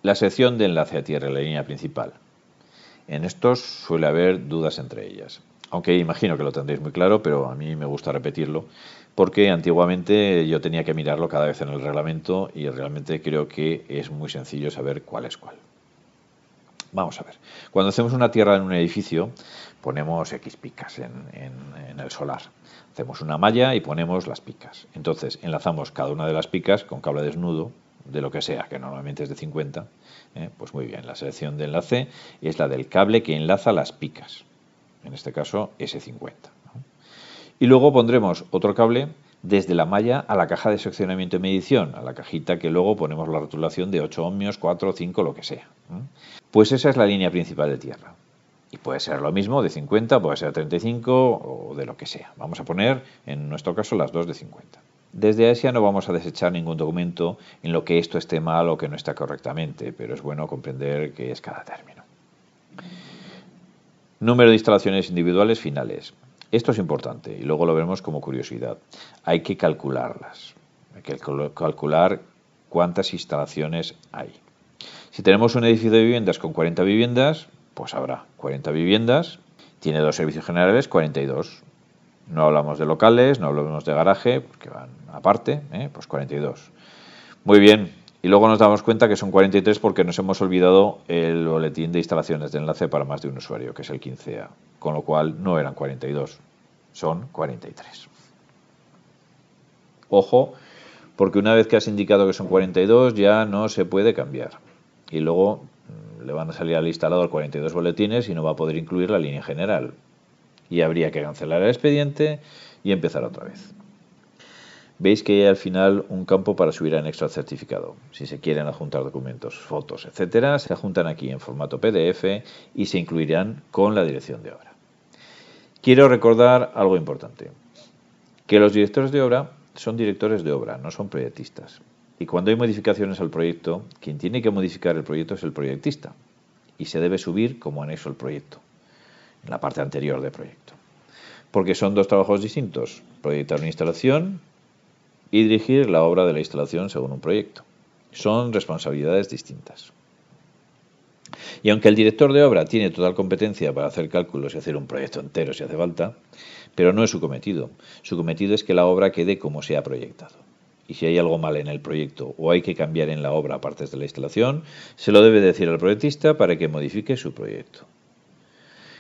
La sección de enlace a tierra y la línea principal. En estos suele haber dudas entre ellas. Aunque imagino que lo tendréis muy claro, pero a mí me gusta repetirlo, porque antiguamente yo tenía que mirarlo cada vez en el reglamento y realmente creo que es muy sencillo saber cuál es cuál. Vamos a ver. Cuando hacemos una tierra en un edificio, ponemos X picas en el solar. Hacemos una malla y ponemos las picas. Entonces, enlazamos cada una de las picas con cable desnudo, de lo que sea, que normalmente es de 50. Pues muy bien, la selección de enlace es la del cable que enlaza las picas. En este caso, S50. Y luego pondremos otro cable desde la malla a la caja de seccionamiento y medición, a la cajita que luego ponemos la rotulación de 8 ohmios, 4, 5, lo que sea. Pues esa es la línea principal de tierra. Y puede ser lo mismo de 50, puede ser 35 o de lo que sea. Vamos a poner, en nuestro caso, las dos de 50. Desde Asia no vamos a desechar ningún documento en lo que esto esté mal o que no está correctamente, pero es bueno comprender qué es cada término. Número de instalaciones individuales finales. Esto es importante y luego lo veremos como curiosidad. Hay que calcularlas. Hay que calcular cuántas instalaciones hay. Si tenemos un edificio de viviendas con 40 viviendas, pues habrá 40 viviendas. Tiene dos servicios generales, 42. No hablamos de locales, no hablamos de garaje, que van aparte, pues 42. Muy bien. Y luego nos damos cuenta que son 43 porque nos hemos olvidado el boletín de instalaciones de enlace para más de un usuario, que es el 15A. Con lo cual no eran 42, son 43. Ojo, porque una vez que has indicado que son 42 ya no se puede cambiar. Y luego le van a salir al instalador 42 boletines y no va a poder incluir la línea general. Y habría que cancelar el expediente y empezar otra vez. Veis que hay al final un campo para subir anexo al certificado. Si se quieren adjuntar documentos, fotos, etcétera, se adjuntan aquí en formato PDF y se incluirán con la dirección de obra. Quiero recordar algo importante, que los directores de obra son directores de obra, no son proyectistas. Y cuando hay modificaciones al proyecto, quien tiene que modificar el proyecto es el proyectista y se debe subir como anexo al proyecto, en la parte anterior del proyecto. Porque son dos trabajos distintos, proyectar una instalación y dirigir la obra de la instalación según un proyecto. Son responsabilidades distintas. Y aunque el director de obra tiene total competencia para hacer cálculos y hacer un proyecto entero si hace falta, pero no es su cometido. Su cometido es que la obra quede como se ha proyectado. Y si hay algo mal en el proyecto o hay que cambiar en la obra partes de la instalación, se lo debe decir al proyectista para que modifique su proyecto.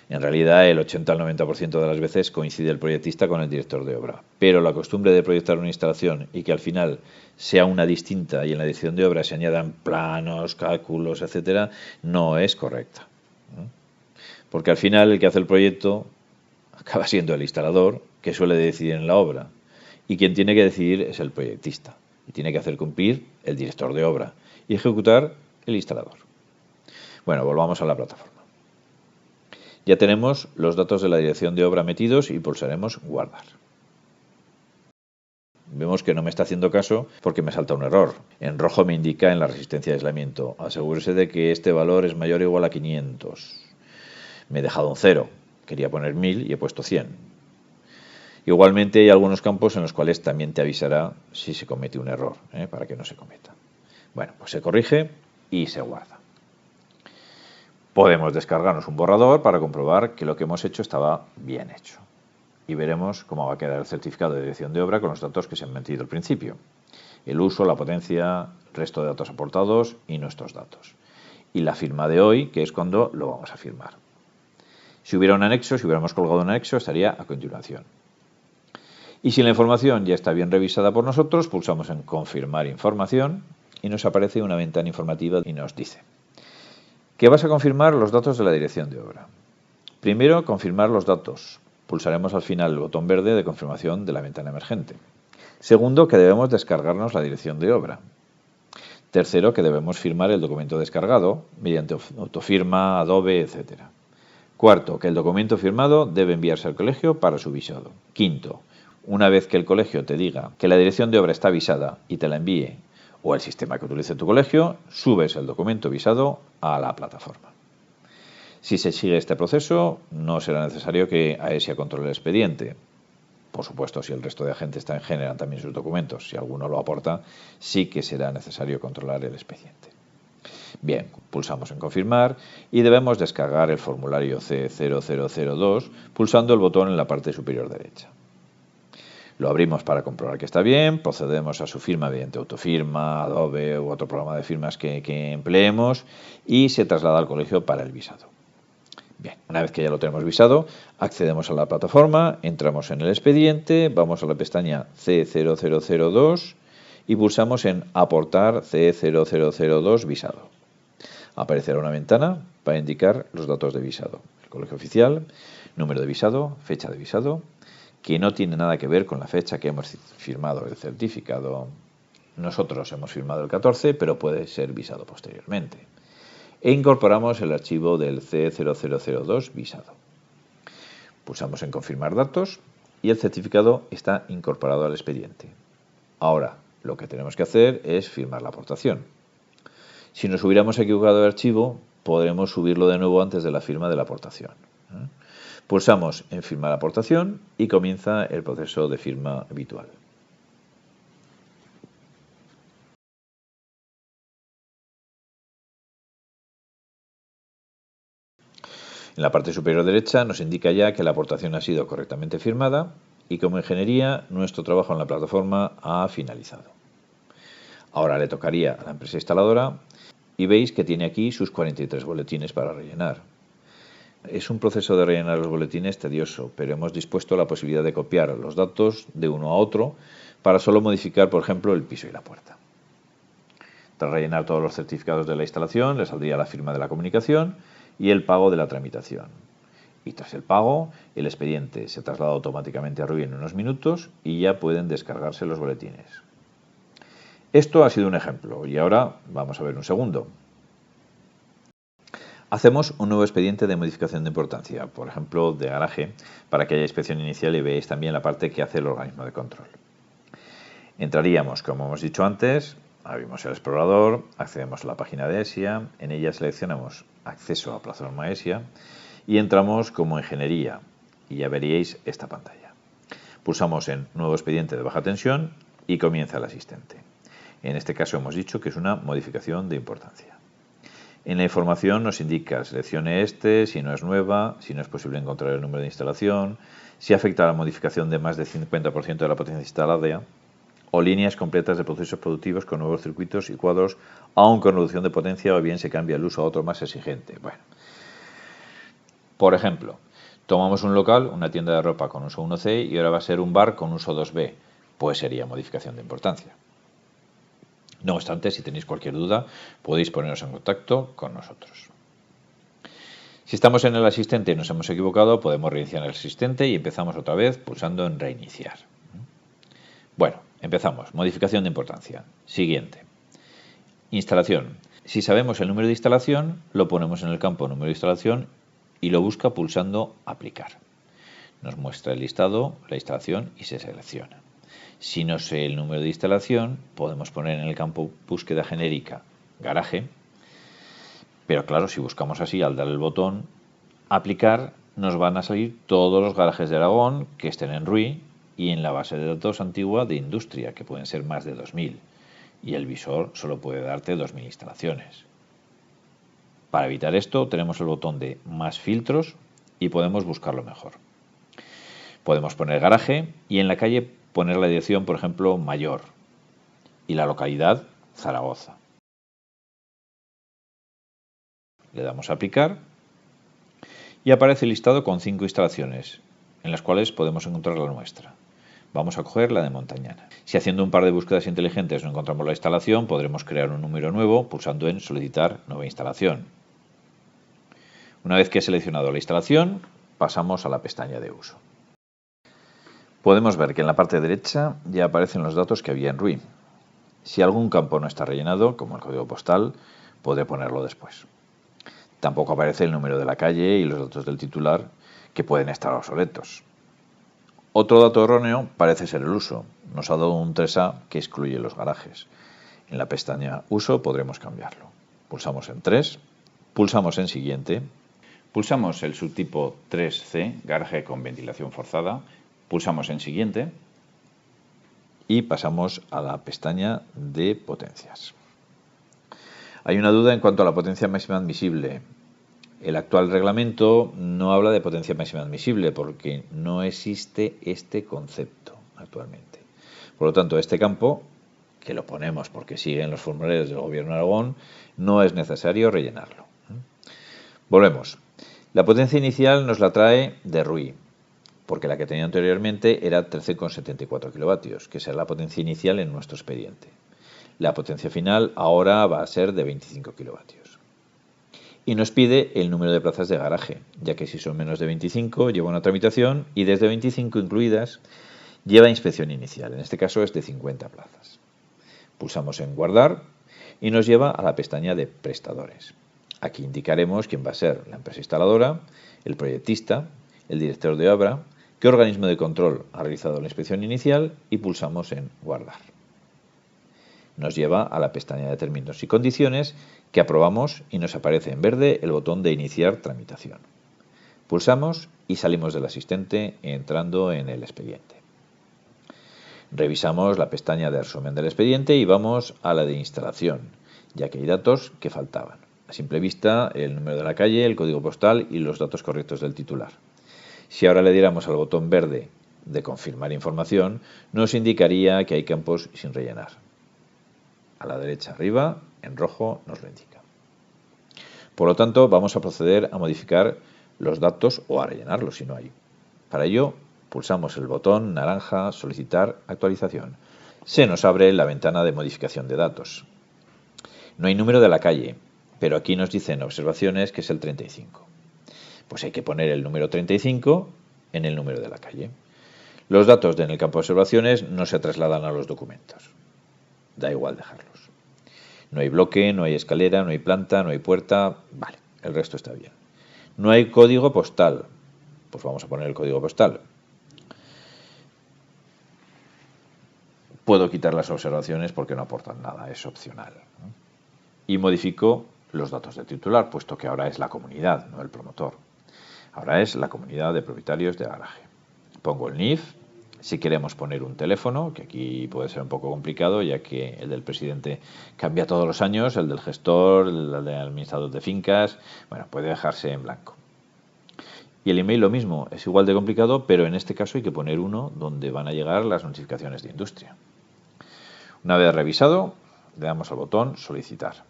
En realidad, el 80 al 90% de las veces coincide el proyectista con el director de obra. Pero la costumbre de proyectar una instalación y que al final sea una distinta y en la dirección de obra se añadan planos, cálculos, etcétera, no es correcta. Porque al final el que hace el proyecto acaba siendo el instalador, que suele decidir en la obra. Y quien tiene que decidir es el proyectista. Y tiene que hacer cumplir el director de obra y ejecutar el instalador. Bueno, volvamos a la plataforma. Ya tenemos los datos de la dirección de obra metidos y pulsaremos guardar. Vemos que no me está haciendo caso porque me salta un error. En rojo me indica en la resistencia de aislamiento. Asegúrese de que este valor es mayor o igual a 500. Me he dejado un 0. Quería poner 1000 y he puesto 100. Igualmente hay algunos campos en los cuales también te avisará si se comete un error, para que no se cometa. Bueno, pues se corrige y se guarda. Podemos descargarnos un borrador para comprobar que lo que hemos hecho estaba bien hecho. Y veremos cómo va a quedar el certificado de dirección de obra con los datos que se han metido al principio. El uso, la potencia, resto de datos aportados y nuestros datos. Y la firma de hoy, que es cuando lo vamos a firmar. Si hubiera un anexo, si hubiéramos colgado un anexo, estaría a continuación. Y si la información ya está bien revisada por nosotros, pulsamos en confirmar información y nos aparece una ventana informativa y nos dice que vas a confirmar los datos de la dirección de obra. Primero, confirmar los datos. Pulsaremos al final el botón verde de confirmación de la ventana emergente. Segundo, que debemos descargarnos la dirección de obra. Tercero, que debemos firmar el documento descargado mediante autofirma, Adobe, etc. Cuarto, que el documento firmado debe enviarse al colegio para su visado. Quinto, una vez que el colegio te diga que la dirección de obra está visada y te la envíe, o el sistema que utilice tu colegio, subes el documento visado a la plataforma. Si se sigue este proceso, no será necesario que AESIA controle el expediente. Por supuesto, si el resto de agentes también generan también sus documentos, si alguno lo aporta, sí que será necesario controlar el expediente. Bien, pulsamos en confirmar y debemos descargar el formulario C0002 pulsando el botón en la parte superior derecha. Lo abrimos para comprobar que está bien, procedemos a su firma mediante autofirma, Adobe u otro programa de firmas que empleemos y se traslada al colegio para el visado. Bien, una vez que ya lo tenemos visado, accedemos a la plataforma, entramos en el expediente, vamos a la pestaña C0002 y pulsamos en aportar C0002 visado. Aparecerá una ventana para indicar los datos de visado, el colegio oficial, número de visado, fecha de visado, que no tiene nada que ver con la fecha que hemos firmado el certificado. Nosotros hemos firmado el 14, pero puede ser visado posteriormente. E incorporamos el archivo del C0002 visado. Pulsamos en confirmar datos y el certificado está incorporado al expediente. Ahora, lo que tenemos que hacer es firmar la aportación. Si nos hubiéramos equivocado de archivo, podremos subirlo de nuevo antes de la firma de la aportación. Pulsamos en firmar aportación y comienza el proceso de firma habitual. En la parte superior derecha nos indica ya que la aportación ha sido correctamente firmada y como ingeniería nuestro trabajo en la plataforma ha finalizado. Ahora le tocaría a la empresa instaladora y veis que tiene aquí sus 43 boletines para rellenar. Es un proceso de rellenar los boletines tedioso, pero hemos dispuesto la posibilidad de copiar los datos de uno a otro para solo modificar, por ejemplo, el piso y la puerta. Tras rellenar todos los certificados de la instalación, le saldría la firma de la comunicación y el pago de la tramitación. Y tras el pago, el expediente se traslada automáticamente a RUI en unos minutos y ya pueden descargarse los boletines. Esto ha sido un ejemplo y ahora vamos a ver un segundo. Hacemos un nuevo expediente de modificación de importancia, por ejemplo, de garaje, para que haya inspección inicial y veáis también la parte que hace el organismo de control. Entraríamos, como hemos dicho antes, abrimos el explorador, accedemos a la página de AESIA, en ella seleccionamos acceso a plataforma AESIA y entramos como ingeniería y ya veríais esta pantalla. Pulsamos en nuevo expediente de baja tensión y comienza el asistente. En este caso hemos dicho que es una modificación de importancia. En la información nos indica, seleccione este, si no es nueva, si no es posible encontrar el número de instalación, si afecta a la modificación de más del 50% de la potencia instalada, o líneas completas de procesos productivos con nuevos circuitos y cuadros, aun con reducción de potencia, o bien se cambia el uso a otro más exigente. Bueno, por ejemplo, tomamos un local, una tienda de ropa con uso 1C y ahora va a ser un bar con uso 2B, pues sería modificación de importancia. No obstante, si tenéis cualquier duda, podéis poneros en contacto con nosotros. Si estamos en el asistente y nos hemos equivocado, podemos reiniciar el asistente y empezamos otra vez pulsando en reiniciar. Bueno, empezamos. Modificación de importancia. Siguiente. Instalación. Si sabemos el número de instalación, lo ponemos en el campo número de instalación y lo busca pulsando aplicar. Nos muestra el listado, la instalación y se selecciona. Si no sé el número de instalación, podemos poner en el campo búsqueda genérica garaje, pero claro, si buscamos así al dar el botón aplicar, nos van a salir todos los garajes de Aragón que estén en RUI y en la base de datos antigua de industria, que pueden ser más de 2000, y el visor solo puede darte 2000 instalaciones. Para evitar esto, tenemos el botón de más filtros y podemos buscarlo mejor. Podemos poner garaje y en la calle poner la dirección, por ejemplo, Mayor, y la localidad, Zaragoza. Le damos a aplicar y aparece listado con 5 instalaciones, en las cuales podemos encontrar la nuestra. Vamos a coger la de Montañana. Si haciendo un par de búsquedas inteligentes no encontramos la instalación, podremos crear un número nuevo pulsando en Solicitar nueva instalación. Una vez que he seleccionado la instalación, pasamos a la pestaña de uso. Podemos ver que en la parte derecha ya aparecen los datos que había en RUI. Si algún campo no está rellenado, como el código postal, podré ponerlo después. Tampoco aparece el número de la calle y los datos del titular, que pueden estar obsoletos. Otro dato erróneo parece ser el uso. Nos ha dado un 3A que excluye los garajes. En la pestaña Uso podremos cambiarlo. Pulsamos en 3, pulsamos en Siguiente, pulsamos el subtipo 3C, garaje con ventilación forzada, pulsamos en Siguiente y pasamos a la pestaña de potencias. Hay una duda en cuanto a la potencia máxima admisible. El actual reglamento no habla de potencia máxima admisible porque no existe este concepto actualmente. Por lo tanto, este campo, que lo ponemos porque sigue en los formularios del Gobierno de Aragón, no es necesario rellenarlo. Volvemos. La potencia inicial nos la trae de RUI, porque la que tenía anteriormente era 13,74 kilovatios, que será la potencia inicial en nuestro expediente. La potencia final ahora va a ser de 25 kilovatios. Y nos pide el número de plazas de garaje, ya que si son menos de 25 lleva una tramitación y desde 25 incluidas lleva inspección inicial. En este caso es de 50 plazas. Pulsamos en Guardar y nos lleva a la pestaña de Prestadores. Aquí indicaremos quién va a ser la empresa instaladora, el proyectista, el director de obra, qué organismo de control ha realizado la inspección inicial y pulsamos en Guardar. Nos lleva a la pestaña de términos y condiciones que aprobamos y nos aparece en verde el botón de iniciar tramitación. Pulsamos y salimos del asistente entrando en el expediente. Revisamos la pestaña de resumen del expediente y vamos a la de instalación, ya que hay datos que faltaban. A simple vista, el número de la calle, el código postal y los datos correctos del titular. Si ahora le diéramos al botón verde de confirmar información, nos indicaría que hay campos sin rellenar. A la derecha arriba, en rojo, nos lo indica. Por lo tanto, vamos a proceder a modificar los datos o a rellenarlos si no hay. Para ello, pulsamos el botón naranja Solicitar actualización. Se nos abre la ventana de modificación de datos. No hay número de la calle, pero aquí nos dicen observaciones que es el 35. Pues hay que poner el número 35 en el número de la calle. Los datos en el campo de observaciones no se trasladan a los documentos. Da igual dejarlos. No hay bloque, no hay escalera, no hay planta, no hay puerta. Vale, el resto está bien. No hay código postal. Pues vamos a poner el código postal. Puedo quitar las observaciones porque no aportan nada, es opcional. Y modifico los datos del titular, puesto que ahora es la comunidad, no el promotor. Ahora es la comunidad de propietarios de garaje. Pongo el NIF. Si queremos poner un teléfono, que aquí puede ser un poco complicado, ya que el del presidente cambia todos los años, el del gestor, el del administrador de fincas, bueno, puede dejarse en blanco. Y el email lo mismo, es igual de complicado, pero en este caso hay que poner uno donde van a llegar las notificaciones de industria. Una vez revisado, le damos al botón Solicitar.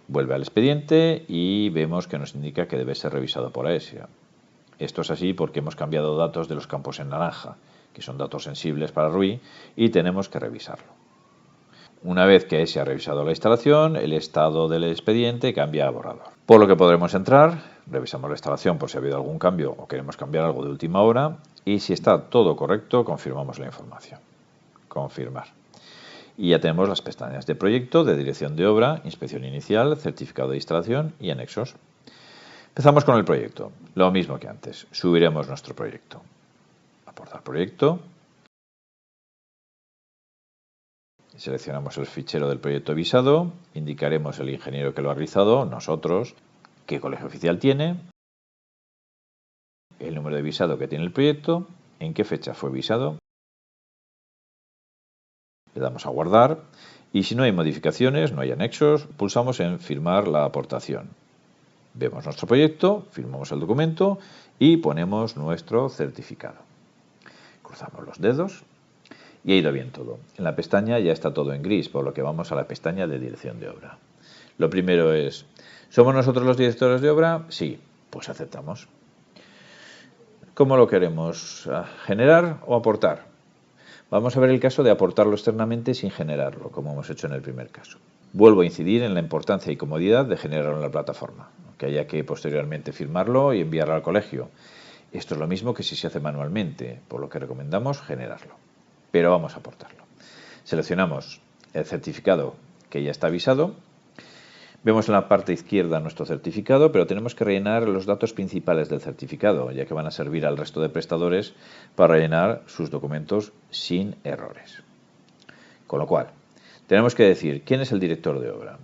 Vuelve al expediente y vemos que nos indica que debe ser revisado por AESIA. Esto es así porque hemos cambiado datos de los campos en naranja, que son datos sensibles para RUI, y tenemos que revisarlo. Una vez que se ha revisado la instalación, el estado del expediente cambia a borrador. Por lo que podremos entrar, revisamos la instalación por si ha habido algún cambio o queremos cambiar algo de última hora, y si está todo correcto, confirmamos la información. Confirmar. Y ya tenemos las pestañas de proyecto, de dirección de obra, inspección inicial, certificado de instalación y anexos. Empezamos con el proyecto. Lo mismo que antes. Subiremos nuestro proyecto. Aportar proyecto. Seleccionamos el fichero del proyecto visado. Indicaremos el ingeniero que lo ha realizado, nosotros, qué colegio oficial tiene, el número de visado que tiene el proyecto, en qué fecha fue visado. Le damos a guardar. Y si no hay modificaciones, no hay anexos, pulsamos en firmar la aportación. Vemos nuestro proyecto, firmamos el documento y ponemos nuestro certificado. Cruzamos los dedos y ha ido bien todo. En la pestaña ya está todo en gris, por lo que vamos a la pestaña de dirección de obra. Lo primero es, ¿somos nosotros los directores de obra? Sí, pues aceptamos. ¿Cómo lo queremos? ¿Generar o aportar? Vamos a ver el caso de aportarlo externamente sin generarlo, como hemos hecho en el primer caso. Vuelvo a incidir en la importancia y comodidad de generarlo en la plataforma, que haya que posteriormente firmarlo y enviarlo al colegio. Esto es lo mismo que si se hace manualmente, por lo que recomendamos generarlo. Pero vamos a aportarlo. Seleccionamos el certificado que ya está visado. Vemos en la parte izquierda nuestro certificado, pero tenemos que rellenar los datos principales del certificado, ya que van a servir al resto de prestadores para rellenar sus documentos sin errores. Con lo cual, tenemos que decir quién es el director de obra,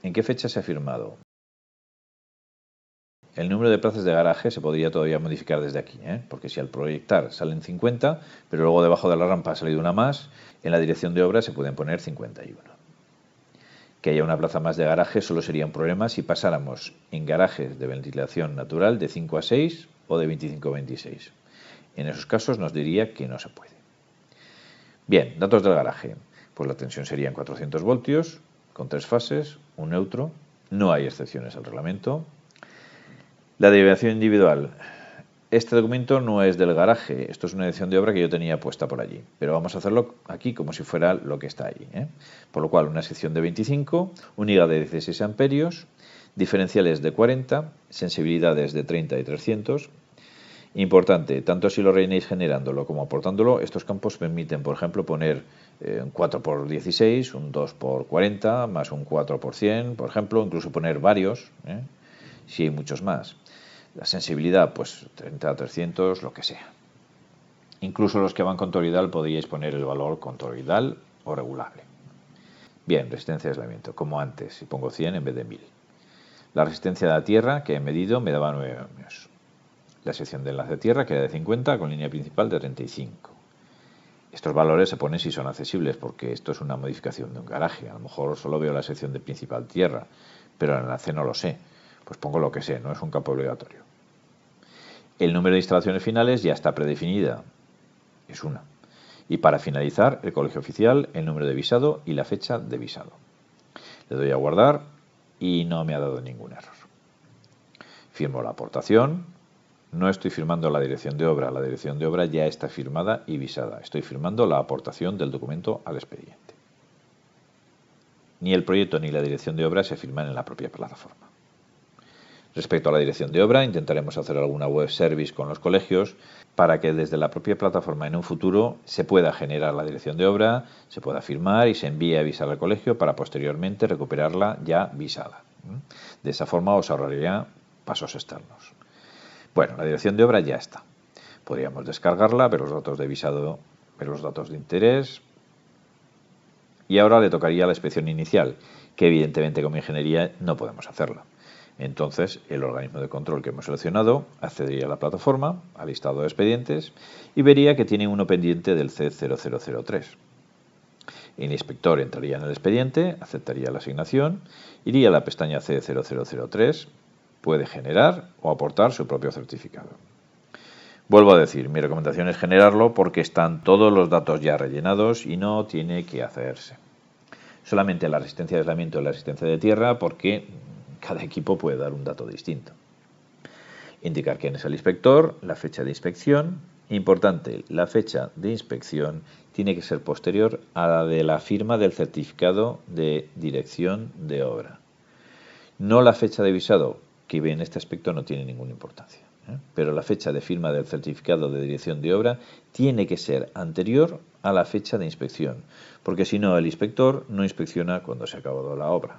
en qué fecha se ha firmado. El número de plazas de garaje se podría todavía modificar desde aquí, porque si al proyectar salen 50, pero luego debajo de la rampa ha salido una más, en la dirección de obra se pueden poner 51. Que haya una plaza más de garaje solo sería un problema si pasáramos en garajes de ventilación natural de 5 a 6 o de 25 a 26. En esos casos nos diría que no se puede. Bien, datos del garaje. Pues la tensión sería en 400 voltios, con 3 fases, un neutro. No hay excepciones al reglamento. La derivación individual. Este documento no es del garaje, esto es una dirección de obra que yo tenía puesta por allí, pero vamos a hacerlo aquí como si fuera lo que está allí. Por lo cual, una sección de 25, un higa de 16 amperios, diferenciales de 40, sensibilidades de 30 y 300. Importante, tanto si lo rellenéis generándolo como aportándolo, estos campos permiten, por ejemplo, poner un 4x16, un 2x40, más un 4x100, por ejemplo, incluso poner varios, si hay muchos más. La sensibilidad, pues 30 a 300, lo que sea. Incluso los que van con toroidal podríais poner el valor con toroidal o regulable. Bien, resistencia de aislamiento, como antes, si pongo 100 en vez de 1000. La resistencia de la tierra que he medido me daba 9 ohmios. La sección de enlace de tierra que era de 50 con línea principal de 35. Estos valores se ponen si son accesibles, porque esto es una modificación de un garaje. A lo mejor solo veo la sección de principal tierra, pero el enlace no lo sé. Pues pongo lo que sé, no es un campo obligatorio. El número de instalaciones finales ya está predefinida, es una. Y para finalizar, el colegio oficial, el número de visado y la fecha de visado. Le doy a guardar y no me ha dado ningún error. Firmo la aportación. No estoy firmando la dirección de obra ya está firmada y visada. Estoy firmando la aportación del documento al expediente. Ni el proyecto ni la dirección de obra se firman en la propia plataforma. Respecto a la dirección de obra, intentaremos hacer alguna web service con los colegios para que desde la propia plataforma en un futuro se pueda generar la dirección de obra, se pueda firmar y se envíe a visar al colegio para posteriormente recuperarla ya visada. De esa forma os ahorraría pasos externos. Bueno, la dirección de obra ya está. Podríamos descargarla, ver los datos de visado, ver los datos de interés. Y ahora le tocaría la inspección inicial, que evidentemente como ingeniería no podemos hacerla. Entonces, el organismo de control que hemos seleccionado accedería a la plataforma, al listado de expedientes, y vería que tiene uno pendiente del C0003. El inspector entraría en el expediente, aceptaría la asignación, iría a la pestaña C0003, puede generar o aportar su propio certificado. Vuelvo a decir, mi recomendación es generarlo porque están todos los datos ya rellenados y no tiene que hacerse. Solamente la resistencia de aislamiento y la resistencia de tierra, porque cada equipo puede dar un dato distinto. Indicar quién es el inspector, la fecha de inspección. Importante, la fecha de inspección tiene que ser posterior a la de la firma del certificado de dirección de obra. No la fecha de visado, que en este aspecto no tiene ninguna importancia. Pero la fecha de firma del certificado de dirección de obra tiene que ser anterior a la fecha de inspección, porque si no, el inspector no inspecciona cuando se ha acabado la obra.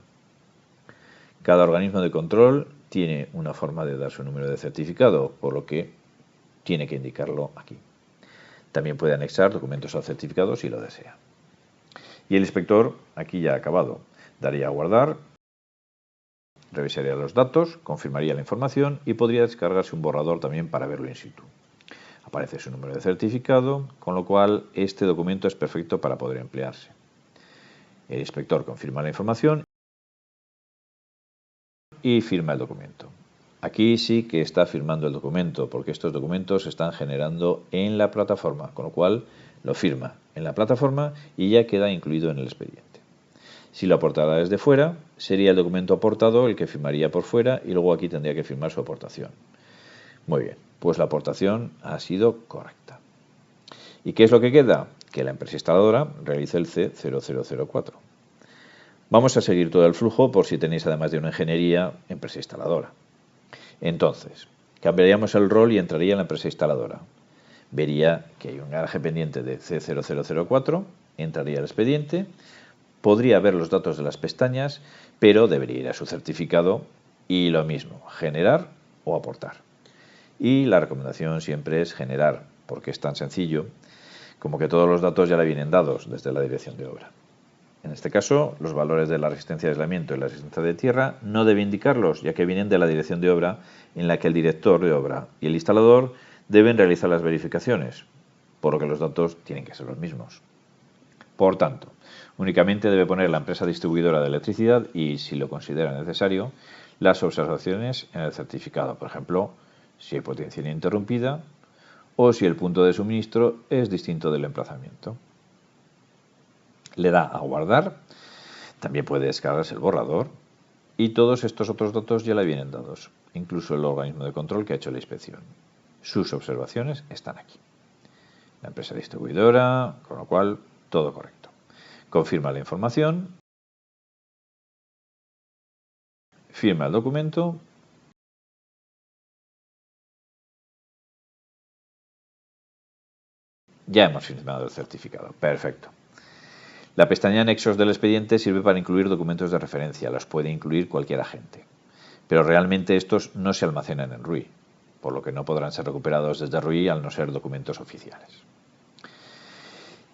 Cada organismo de control tiene una forma de dar su número de certificado, por lo que tiene que indicarlo aquí. También puede anexar documentos al certificado si lo desea. Y el inspector, aquí ya ha acabado, daría a guardar, revisaría los datos, confirmaría la información y podría descargarse un borrador también para verlo in situ. Aparece su número de certificado, con lo cual este documento es perfecto para poder emplearse. El inspector confirma la información y firma el documento. Aquí sí que está firmando el documento, porque estos documentos se están generando en la plataforma, con lo cual lo firma en la plataforma y ya queda incluido en el expediente. Si lo aportara desde fuera, sería el documento aportado el que firmaría por fuera y luego aquí tendría que firmar su aportación. Muy bien, pues la aportación ha sido correcta. ¿Y qué es lo que queda? Que la empresa instaladora realice el C0004. Vamos a seguir todo el flujo por si tenéis además de una ingeniería, empresa instaladora. Entonces, cambiaríamos el rol y entraría en la empresa instaladora. Vería que hay un garaje pendiente de C0004, entraría al expediente, podría ver los datos de las pestañas, pero debería ir a su certificado y lo mismo, generar o aportar. Y la recomendación siempre es generar, porque es tan sencillo como que todos los datos ya le vienen dados desde la dirección de obra. En este caso, los valores de la resistencia de aislamiento y la resistencia de tierra no debe indicarlos, ya que vienen de la dirección de obra en la que el director de obra y el instalador deben realizar las verificaciones, por lo que los datos tienen que ser los mismos. Por tanto, únicamente debe poner la empresa distribuidora de electricidad y, si lo considera necesario, las observaciones en el certificado, por ejemplo, si hay potencia ininterrumpida o si el punto de suministro es distinto del emplazamiento. Le da a guardar, también puede descargarse el borrador y todos estos otros datos ya le vienen dados, incluso el organismo de control que ha hecho la inspección. Sus observaciones están aquí. La empresa distribuidora, con lo cual todo correcto. Confirma la información, firma el documento Ya hemos firmado el certificado. Perfecto. La pestaña Anexos del expediente sirve para incluir documentos de referencia. Los puede incluir cualquier agente. Pero realmente estos no se almacenan en RUI, por lo que no podrán ser recuperados desde RUI al no ser documentos oficiales.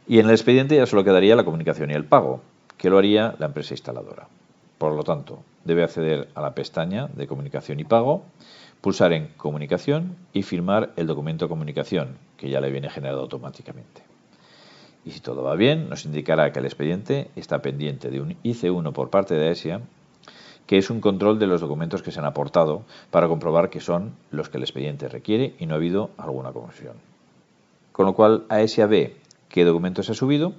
Y en el expediente ya solo quedaría la comunicación y el pago, que lo haría la empresa instaladora. Por lo tanto, debe acceder a la pestaña de comunicación y pago, pulsar en comunicación y firmar el documento comunicación, que ya le viene generado automáticamente. Y si todo va bien, nos indicará que el expediente está pendiente de un IC1 por parte de AESIA, que es un control de los documentos que se han aportado para comprobar que son los que el expediente requiere y no ha habido alguna confusión. Con lo cual, AESIA ve qué documento se ha subido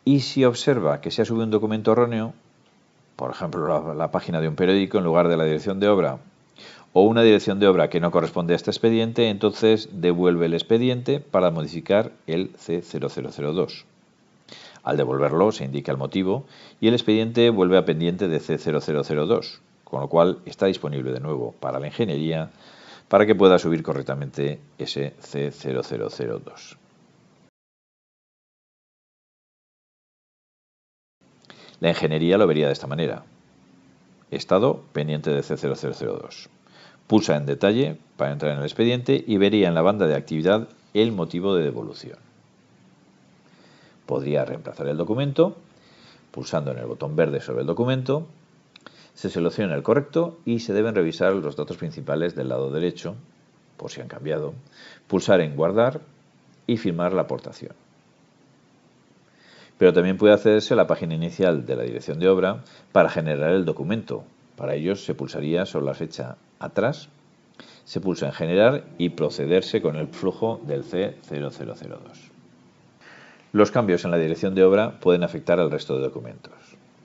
y si observa que se ha subido un documento erróneo, por ejemplo, la página de un periódico en lugar de la dirección de obra, o una dirección de obra que no corresponde a este expediente, entonces devuelve el expediente para modificar el C0002. Al devolverlo se indica el motivo y el expediente vuelve a pendiente de C0002, con lo cual está disponible de nuevo para la ingeniería para que pueda subir correctamente ese C0002. La ingeniería lo vería de esta manera. Estado pendiente de C0002. Pulsa en detalle para entrar en el expediente y vería en la banda de actividad el motivo de devolución. Podría reemplazar el documento pulsando en el botón verde sobre el documento. Se selecciona el correcto y se deben revisar los datos principales del lado derecho, por si han cambiado. Pulsar en guardar y firmar la aportación. Pero también puede accederse a la página inicial de la dirección de obra para generar el documento. Para ello se pulsaría sobre la flecha atrás, se pulsa en generar y procederse con el flujo del C0002. Los cambios en la dirección de obra pueden afectar al resto de documentos.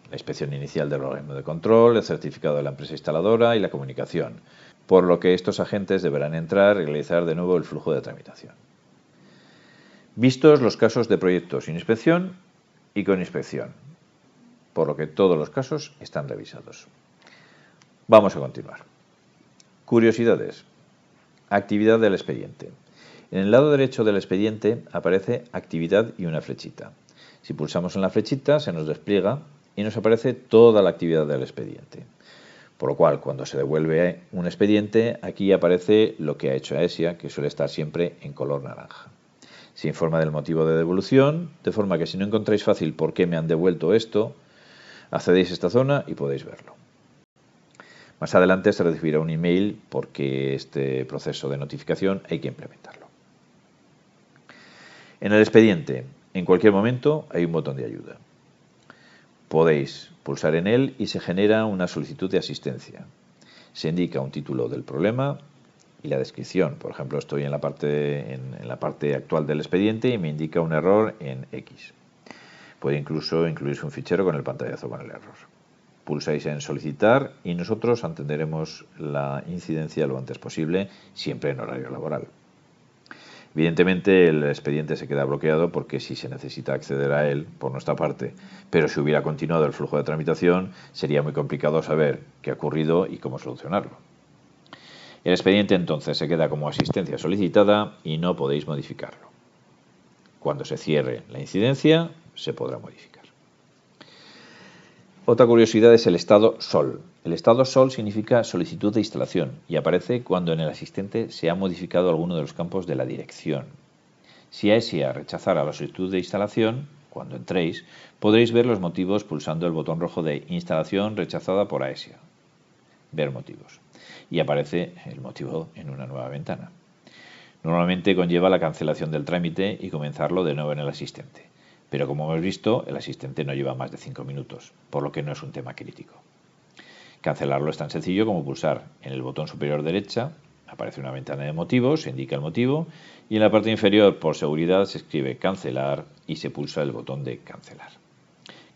La inspección inicial del organismo de control, el certificado de la empresa instaladora y la comunicación, por lo que estos agentes deberán entrar y realizar de nuevo el flujo de tramitación. Vistos los casos de proyectos sin inspección y con inspección, por lo que todos los casos están revisados. Vamos a continuar. Curiosidades. Actividad del expediente. En el lado derecho del expediente aparece actividad y una flechita. Si pulsamos en la flechita se nos despliega y nos aparece toda la actividad del expediente. Por lo cual, cuando se devuelve un expediente, aquí aparece lo que ha hecho AESIA, que suele estar siempre en color naranja. Se informa del motivo de devolución, de forma que si no encontráis fácil por qué me han devuelto esto, accedéis a esta zona y podéis verlo. Más adelante se recibirá un email porque este proceso de notificación hay que implementarlo. En el expediente, en cualquier momento, hay un botón de ayuda. Podéis pulsar en él y se genera una solicitud de asistencia. Se indica un título del problema y la descripción. Por ejemplo, estoy en la parte actual del expediente y me indica un error en X. Puede incluso incluirse un fichero con el pantallazo con el error. pulsáis en solicitar y nosotros atenderemos la incidencia lo antes posible, siempre en horario laboral. Evidentemente el expediente se queda bloqueado porque si se necesita acceder a él por nuestra parte, pero si hubiera continuado el flujo de tramitación sería muy complicado saber qué ha ocurrido y cómo solucionarlo. El expediente entonces se queda como asistencia solicitada y no podéis modificarlo. Cuando se cierre la incidencia se podrá modificar. Otra curiosidad es el estado SOL. El estado SOL significa solicitud de instalación y aparece cuando en el asistente se ha modificado alguno de los campos de la dirección. Si AESIA rechazara la solicitud de instalación, cuando entréis, podréis ver los motivos pulsando el botón rojo de Instalación rechazada por AESIA. Ver motivos. Y aparece el motivo en una nueva ventana. Normalmente conlleva la cancelación del trámite y comenzarlo de nuevo en el asistente. Pero como hemos visto, el asistente no lleva más de 5 minutos, por lo que no es un tema crítico. Cancelarlo es tan sencillo como pulsar en el botón superior derecha, aparece una ventana de motivos, se indica el motivo, y en la parte inferior, por seguridad, se escribe cancelar y se pulsa el botón de cancelar.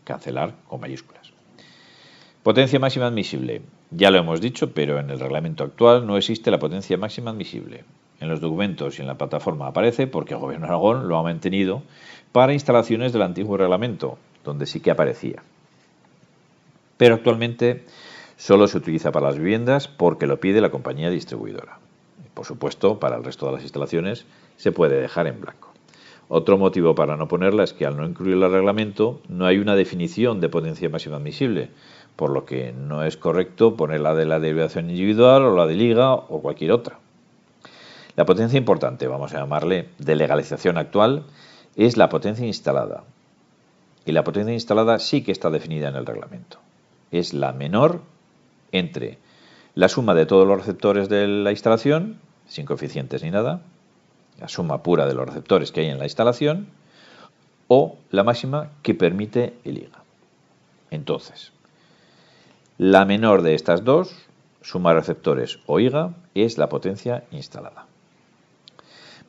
Cancelar con mayúsculas. Potencia máxima admisible. Ya lo hemos dicho, pero en el reglamento actual no existe la potencia máxima admisible. En los documentos y en la plataforma aparece porque el Gobierno de Aragón lo ha mantenido para instalaciones del antiguo reglamento, donde sí que aparecía. Pero actualmente solo se utiliza para las viviendas porque lo pide la compañía distribuidora. Por supuesto, para el resto de las instalaciones se puede dejar en blanco. Otro motivo para no ponerla es que al no incluirla en el reglamento no hay una definición de potencia máxima admisible, por lo que no es correcto poner la de la derivación individual o la de liga o cualquier otra. La potencia importante, vamos a llamarle de legalización actual, es la potencia instalada. Y la potencia instalada sí que está definida en el reglamento. Es la menor entre la suma de todos los receptores de la instalación, sin coeficientes ni nada, la suma pura de los receptores que hay en la instalación, o la máxima que permite el IGA. Entonces, la menor de estas dos, suma de receptores o IGA, es la potencia instalada.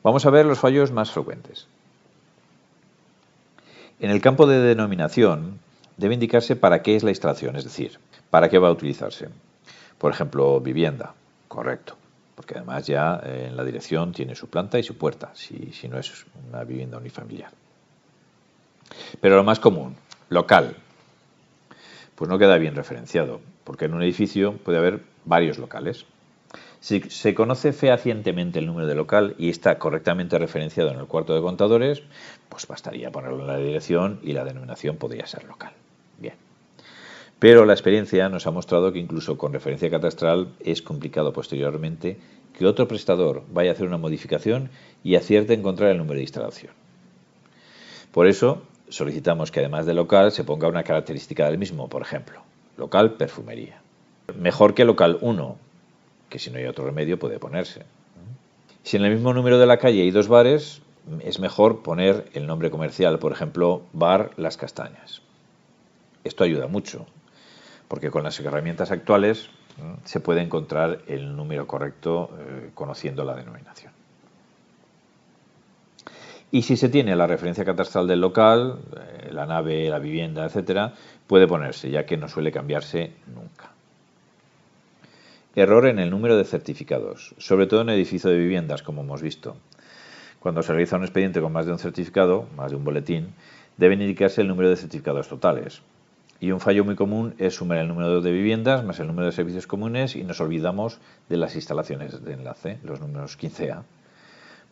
Vamos a ver los fallos más frecuentes. En el campo de denominación debe indicarse para qué es la instalación, es decir, para qué va a utilizarse. Por ejemplo, vivienda, correcto, porque además ya en la dirección tiene su planta y su puerta, si no es una vivienda unifamiliar. Pero lo más común, local, pues no queda bien referenciado, porque en un edificio puede haber varios locales. Si se conoce fehacientemente el número de local y está correctamente referenciado en el cuarto de contadores, pues bastaría ponerlo en la dirección y la denominación podría ser local. Bien. Pero la experiencia nos ha mostrado que incluso con referencia catastral es complicado posteriormente que otro prestador vaya a hacer una modificación y acierte a encontrar el número de instalación. Por eso solicitamos que además de local se ponga una característica del mismo, por ejemplo, local perfumería. Mejor que local 1, que si no hay otro remedio puede ponerse. Si en el mismo número de la calle hay dos bares, es mejor poner el nombre comercial, por ejemplo, Bar Las Castañas. Esto ayuda mucho, porque con las herramientas actuales se puede encontrar el número correcto conociendo la denominación. Y si se tiene la referencia catastral del local, la nave, la vivienda, etcétera, puede ponerse, ya que no suele cambiarse nunca. Error en el número de certificados, sobre todo en edificio de viviendas, como hemos visto. Cuando se realiza un expediente con más de un certificado, más de un boletín, deben indicarse el número de certificados totales. Y un fallo muy común es sumar el número de viviendas más el número de servicios comunes y nos olvidamos de las instalaciones de enlace, los números 15A.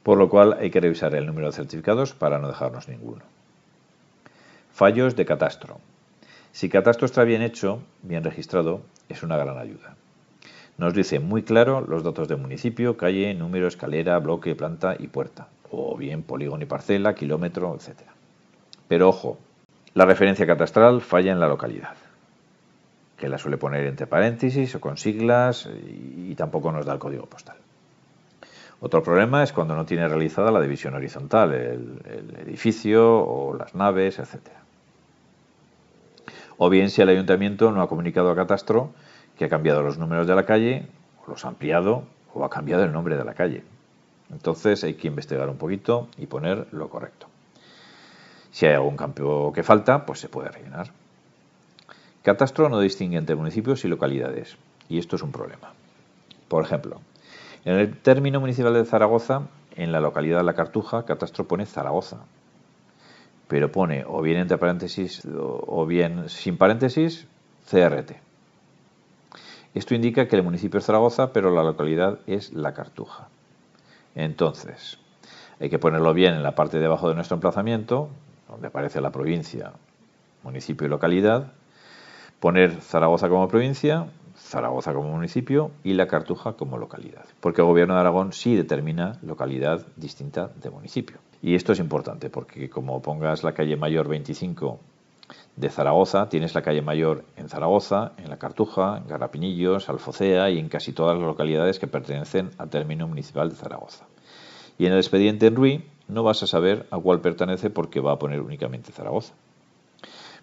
Por lo cual hay que revisar el número de certificados para no dejarnos ninguno. Fallos de catastro. Si catastro está bien hecho, bien registrado, es una gran ayuda. Nos dice muy claro los datos del municipio, calle, número, escalera, bloque, planta y puerta, o bien polígono y parcela, kilómetro, etc. Pero ojo, la referencia catastral falla en la localidad, que la suele poner entre paréntesis o con siglas y tampoco nos da el código postal. Otro problema es cuando no tiene realizada la división horizontal, el edificio o las naves, etc. O bien si el ayuntamiento no ha comunicado a catastro que ha cambiado los números de la calle, o los ha ampliado, o ha cambiado el nombre de la calle. Entonces hay que investigar un poquito y poner lo correcto. Si hay algún campo que falta, pues se puede rellenar. Catastro no distingue entre municipios y localidades, y esto es un problema. Por ejemplo, en el término municipal de Zaragoza, en la localidad de La Cartuja, Catastro pone Zaragoza, pero pone o bien entre paréntesis o bien sin paréntesis CRT. Esto indica que el municipio es Zaragoza, pero la localidad es La Cartuja. Entonces, hay que ponerlo bien en la parte de abajo de nuestro emplazamiento, donde aparece la provincia, municipio y localidad, poner Zaragoza como provincia, Zaragoza como municipio y La Cartuja como localidad, porque el Gobierno de Aragón sí determina localidad distinta de municipio. Y esto es importante porque como pongas la calle Mayor 25 de Zaragoza, tienes la calle Mayor en Zaragoza, en La Cartuja, en Garrapinillos, Alfocea y en casi todas las localidades que pertenecen al término municipal de Zaragoza. Y en el expediente en RUI no vas a saber a cuál pertenece porque va a poner únicamente Zaragoza.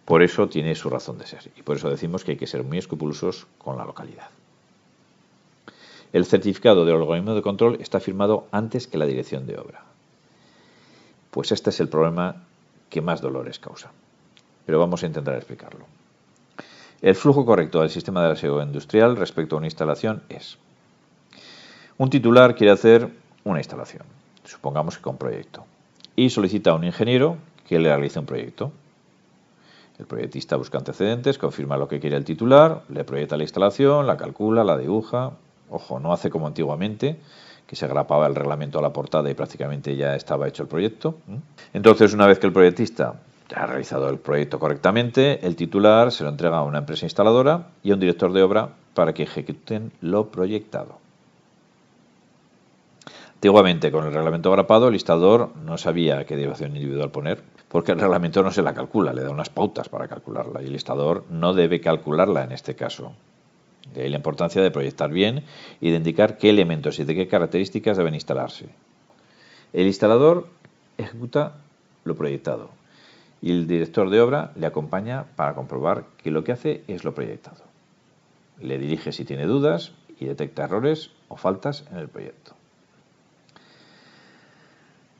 Por eso tiene su razón de ser y por eso decimos que hay que ser muy escrupulosos con la localidad. El certificado del organismo de control está firmado antes que la dirección de obra. Pues este es el problema que más dolores causa. Pero vamos a intentar explicarlo. El flujo correcto del sistema de aseo industrial respecto a una instalación es: un titular quiere hacer una instalación, supongamos que con proyecto, y solicita a un ingeniero que le realice un proyecto. El proyectista busca antecedentes, confirma lo que quiere el titular, le proyecta la instalación, la calcula, la dibuja. Ojo, no hace como antiguamente, que se grapaba el reglamento a la portada y prácticamente ya estaba hecho el proyecto. Entonces, una vez que el proyectista ha realizado el proyecto correctamente, el titular se lo entrega a una empresa instaladora y a un director de obra para que ejecuten lo proyectado. Antiguamente, con el reglamento grapado, el instalador no sabía qué derivación individual poner, porque el reglamento no se la calcula, le da unas pautas para calcularla, y el instalador no debe calcularla en este caso. De ahí la importancia de proyectar bien y de indicar qué elementos y de qué características deben instalarse. El instalador ejecuta lo proyectado y el director de obra le acompaña para comprobar que lo que hace es lo proyectado. Le dirige si tiene dudas y detecta errores o faltas en el proyecto.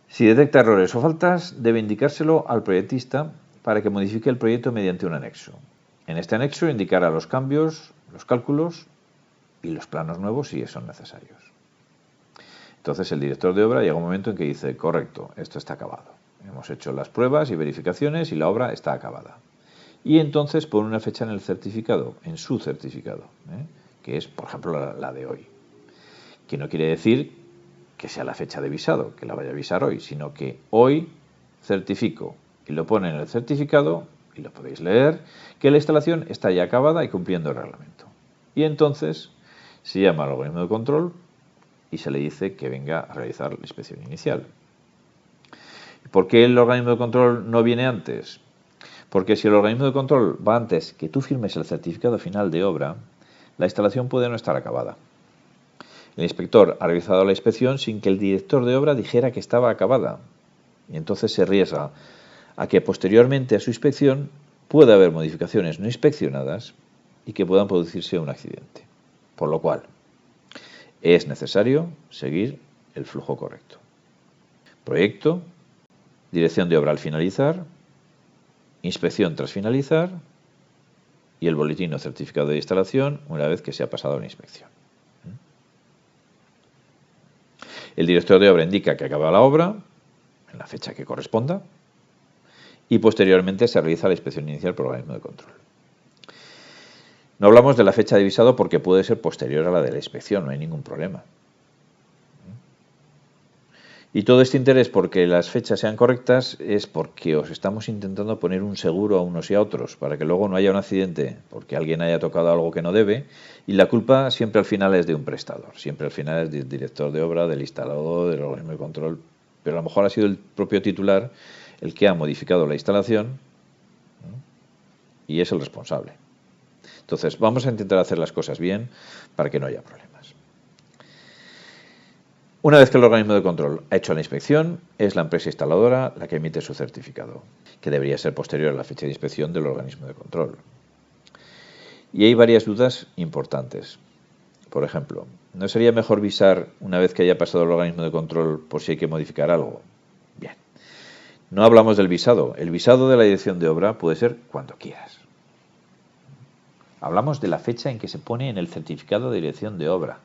Si detecta errores o faltas, debe indicárselo al proyectista para que modifique el proyecto mediante un anexo. En este anexo indicará los cambios, los cálculos y los planos nuevos si son necesarios. Entonces el director de obra llega un momento en que dice: correcto, esto está acabado. Hemos hecho las pruebas y verificaciones y la obra está acabada. Y entonces pone una fecha en el certificado, en su certificado, que es, por ejemplo, la de hoy. Que no quiere decir que sea la fecha de visado, que la vaya a visar hoy, sino que hoy certifico, y lo pone en el certificado, y lo podéis leer, que la instalación está ya acabada y cumpliendo el reglamento. Y entonces se llama al organismo de control y se le dice que venga a realizar la inspección inicial. ¿Por qué el organismo de control no viene antes? Porque si el organismo de control va antes que tú firmes el certificado final de obra, la instalación puede no estar acabada. El inspector ha realizado la inspección sin que el director de obra dijera que estaba acabada. Y entonces se arriesga a que posteriormente a su inspección pueda haber modificaciones no inspeccionadas y que puedan producirse un accidente. Por lo cual, es necesario seguir el flujo correcto. Proyecto, dirección de obra al finalizar, inspección tras finalizar y el boletín o certificado de instalación una vez que se ha pasado la inspección. El director de obra indica que acaba la obra en la fecha que corresponda y posteriormente se realiza la inspección inicial por el organismo de control. No hablamos de la fecha de visado porque puede ser posterior a la de la inspección, no hay ningún problema. Y todo este interés porque las fechas sean correctas es porque os estamos intentando poner un seguro a unos y a otros para que luego no haya un accidente porque alguien haya tocado algo que no debe y la culpa siempre al final es de un prestador, siempre al final es del director de obra, del instalador, del organismo de control, pero a lo mejor ha sido el propio titular el que ha modificado la instalación y es el responsable. Entonces vamos a intentar hacer las cosas bien para que no haya problemas. Una vez que el organismo de control ha hecho la inspección, es la empresa instaladora la que emite su certificado, que debería ser posterior a la fecha de inspección del organismo de control. Y hay varias dudas importantes. Por ejemplo, ¿no sería mejor visar una vez que haya pasado el organismo de control por si hay que modificar algo? Bien. No hablamos del visado. El visado de la dirección de obra puede ser cuando quieras. Hablamos de la fecha en que se pone en el certificado de dirección de obra,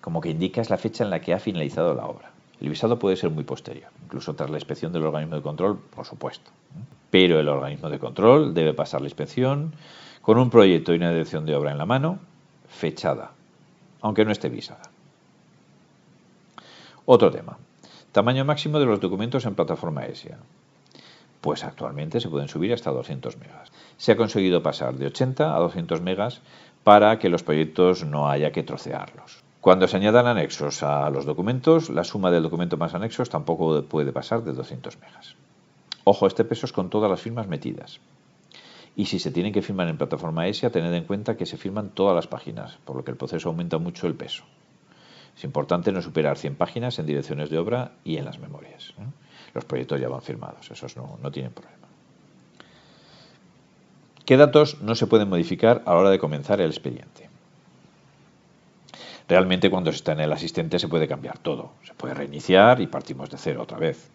como que indicas la fecha en la que ha finalizado la obra. El visado puede ser muy posterior, incluso tras la inspección del organismo de control, por supuesto. Pero el organismo de control debe pasar la inspección con un proyecto y una dirección de obra en la mano, fechada, aunque no esté visada. Otro tema. Tamaño máximo de los documentos en plataforma ESIA. Pues actualmente se pueden subir hasta 200 megas. Se ha conseguido pasar de 80 a 200 megas para que los proyectos no haya que trocearlos. Cuando se añadan anexos a los documentos, la suma del documento más anexos tampoco puede pasar de 200 megas. Ojo, este peso es con todas las firmas metidas. Y si se tienen que firmar en plataforma ESIA, tened en cuenta que se firman todas las páginas, por lo que el proceso aumenta mucho el peso. Es importante no superar 100 páginas en direcciones de obra y en las memorias. Los proyectos ya van firmados, esos no tienen problema. ¿Qué datos no se pueden modificar a la hora de comenzar el expediente? Realmente cuando se está en el asistente se puede cambiar todo, se puede reiniciar y partimos de cero otra vez.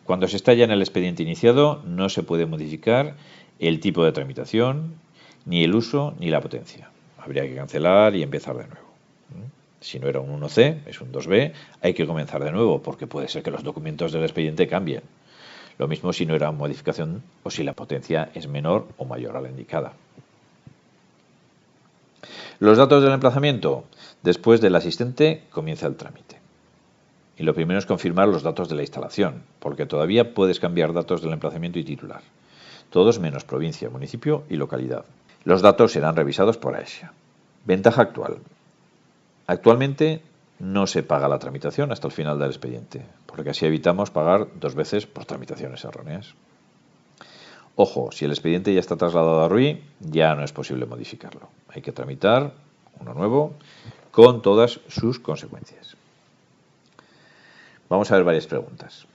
Cuando se está ya en el expediente iniciado no se puede modificar el tipo de tramitación, ni el uso ni la potencia. Habría que cancelar y empezar de nuevo. Si no era un 1C, es un 2B, hay que comenzar de nuevo porque puede ser que los documentos del expediente cambien. Lo mismo si no era modificación o si la potencia es menor o mayor a la indicada. Los datos del emplazamiento. Después del asistente comienza el trámite. Y lo primero es confirmar los datos de la instalación, porque todavía puedes cambiar datos del emplazamiento y titular. Todos menos provincia, municipio y localidad. Los datos serán revisados por AESIA. Ventaja actual. Actualmente no se paga la tramitación hasta el final del expediente, porque así evitamos pagar 2 veces por tramitaciones erróneas. Ojo, si el expediente ya está trasladado a RUI, ya no es posible modificarlo. Hay que tramitar uno nuevo con todas sus consecuencias. Vamos a ver varias preguntas.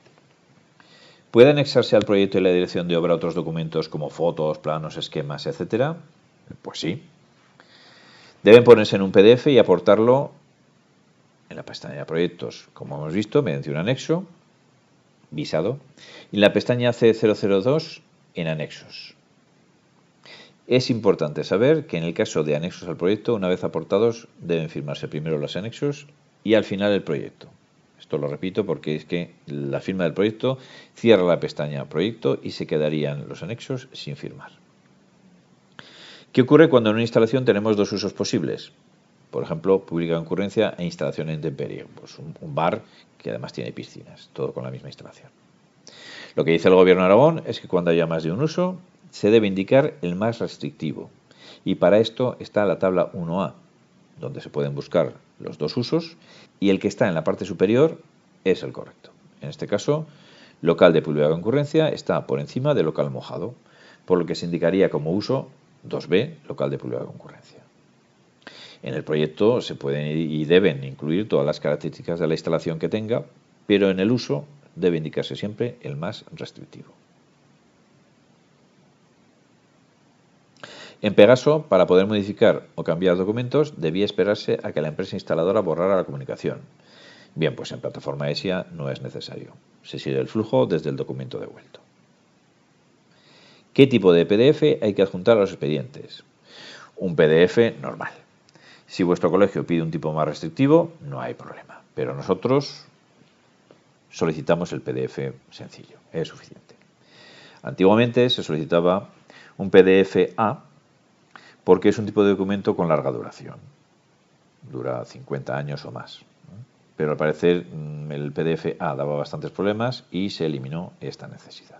¿Puede anexarse al proyecto y la dirección de obra otros documentos como fotos, planos, esquemas, etcétera? Pues sí. Deben ponerse en un PDF y aportarlo en la pestaña de proyectos, como hemos visto, mediante un anexo, visado, y en la pestaña C002 en anexos. Es importante saber que en el caso de anexos al proyecto, una vez aportados, deben firmarse primero los anexos y al final el proyecto. Esto lo repito porque es que la firma del proyecto cierra la pestaña proyecto y se quedarían los anexos sin firmar. ¿Qué ocurre cuando en una instalación tenemos dos usos posibles? Por ejemplo, pública concurrencia e instalación en intemperie. Pues un bar que además tiene piscinas, todo con la misma instalación. Lo que dice el Gobierno de Aragón es que cuando haya más de un uso, se debe indicar el más restrictivo. Y para esto está la tabla 1A, donde se pueden buscar los dos usos, y el que está en la parte superior es el correcto. En este caso, local de pública concurrencia está por encima de local mojado, por lo que se indicaría como uso 2B, local de pública concurrencia. En el proyecto se pueden y deben incluir todas las características de la instalación que tenga, pero en el uso debe indicarse siempre el más restrictivo. En Pegaso, para poder modificar o cambiar documentos, debía esperarse a que la empresa instaladora borrara la comunicación. Bien, pues en plataforma ESIA no es necesario. Se sigue el flujo desde el documento devuelto. ¿Qué tipo de PDF hay que adjuntar a los expedientes? Un PDF normal. Si vuestro colegio pide un tipo más restrictivo, no hay problema. Pero nosotros solicitamos el PDF sencillo, es suficiente. Antiguamente se solicitaba un PDF A porque es un tipo de documento con larga duración. Dura 50 años o más. Pero al parecer el PDF A daba bastantes problemas y se eliminó esta necesidad.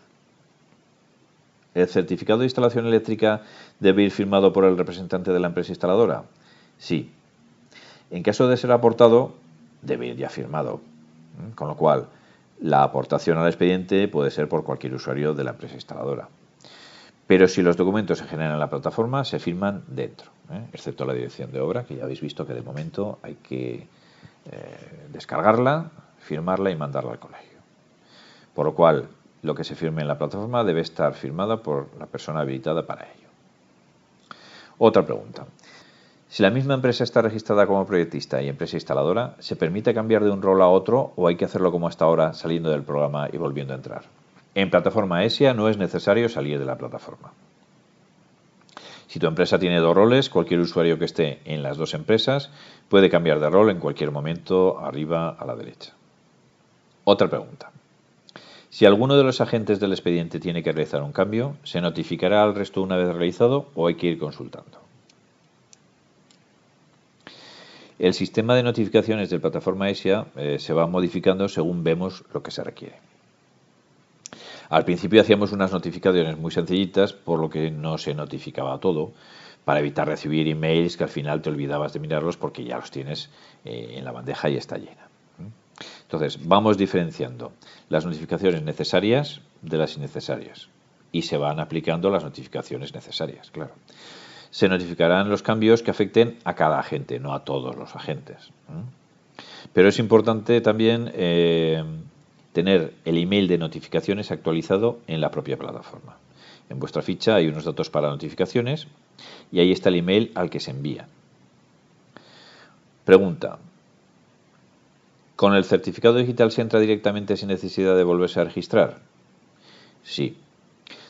¿El certificado de instalación eléctrica debe ir firmado por el representante de la empresa instaladora? Sí. En caso de ser aportado, debe ir ya firmado. Con lo cual, la aportación al expediente puede ser por cualquier usuario de la empresa instaladora. Pero si los documentos se generan en la plataforma, se firman dentro, excepto la dirección de obra, que ya habéis visto que de momento hay que descargarla, firmarla y mandarla al colegio. Por lo cual, lo que se firme en la plataforma debe estar firmada por la persona habilitada para ello. Otra pregunta. Si la misma empresa está registrada como proyectista y empresa instaladora, ¿se permite cambiar de un rol a otro o hay que hacerlo como hasta ahora, saliendo del programa y volviendo a entrar? En plataforma ESIA no es necesario salir de la plataforma. Si tu empresa tiene 2 roles, cualquier usuario que esté en las 2 empresas puede cambiar de rol en cualquier momento, arriba a la derecha. Otra pregunta. Si alguno de los agentes del expediente tiene que realizar un cambio, ¿se notificará al resto una vez realizado o hay que ir consultando? El sistema de notificaciones de plataforma ESIA se va modificando según vemos lo que se requiere. Al principio hacíamos unas notificaciones muy sencillitas, por lo que no se notificaba todo, para evitar recibir emails que al final te olvidabas de mirarlos porque ya los tienes en la bandeja y está llena. Entonces, vamos diferenciando las notificaciones necesarias de las innecesarias y se van aplicando las notificaciones necesarias, claro. Se notificarán los cambios que afecten a cada agente, no a todos los agentes. Pero es importante también tener el email de notificaciones actualizado en la propia plataforma. En vuestra ficha hay unos datos para notificaciones y ahí está el email al que se envía. Pregunta. ¿Con el certificado digital se entra directamente sin necesidad de volverse a registrar? Sí.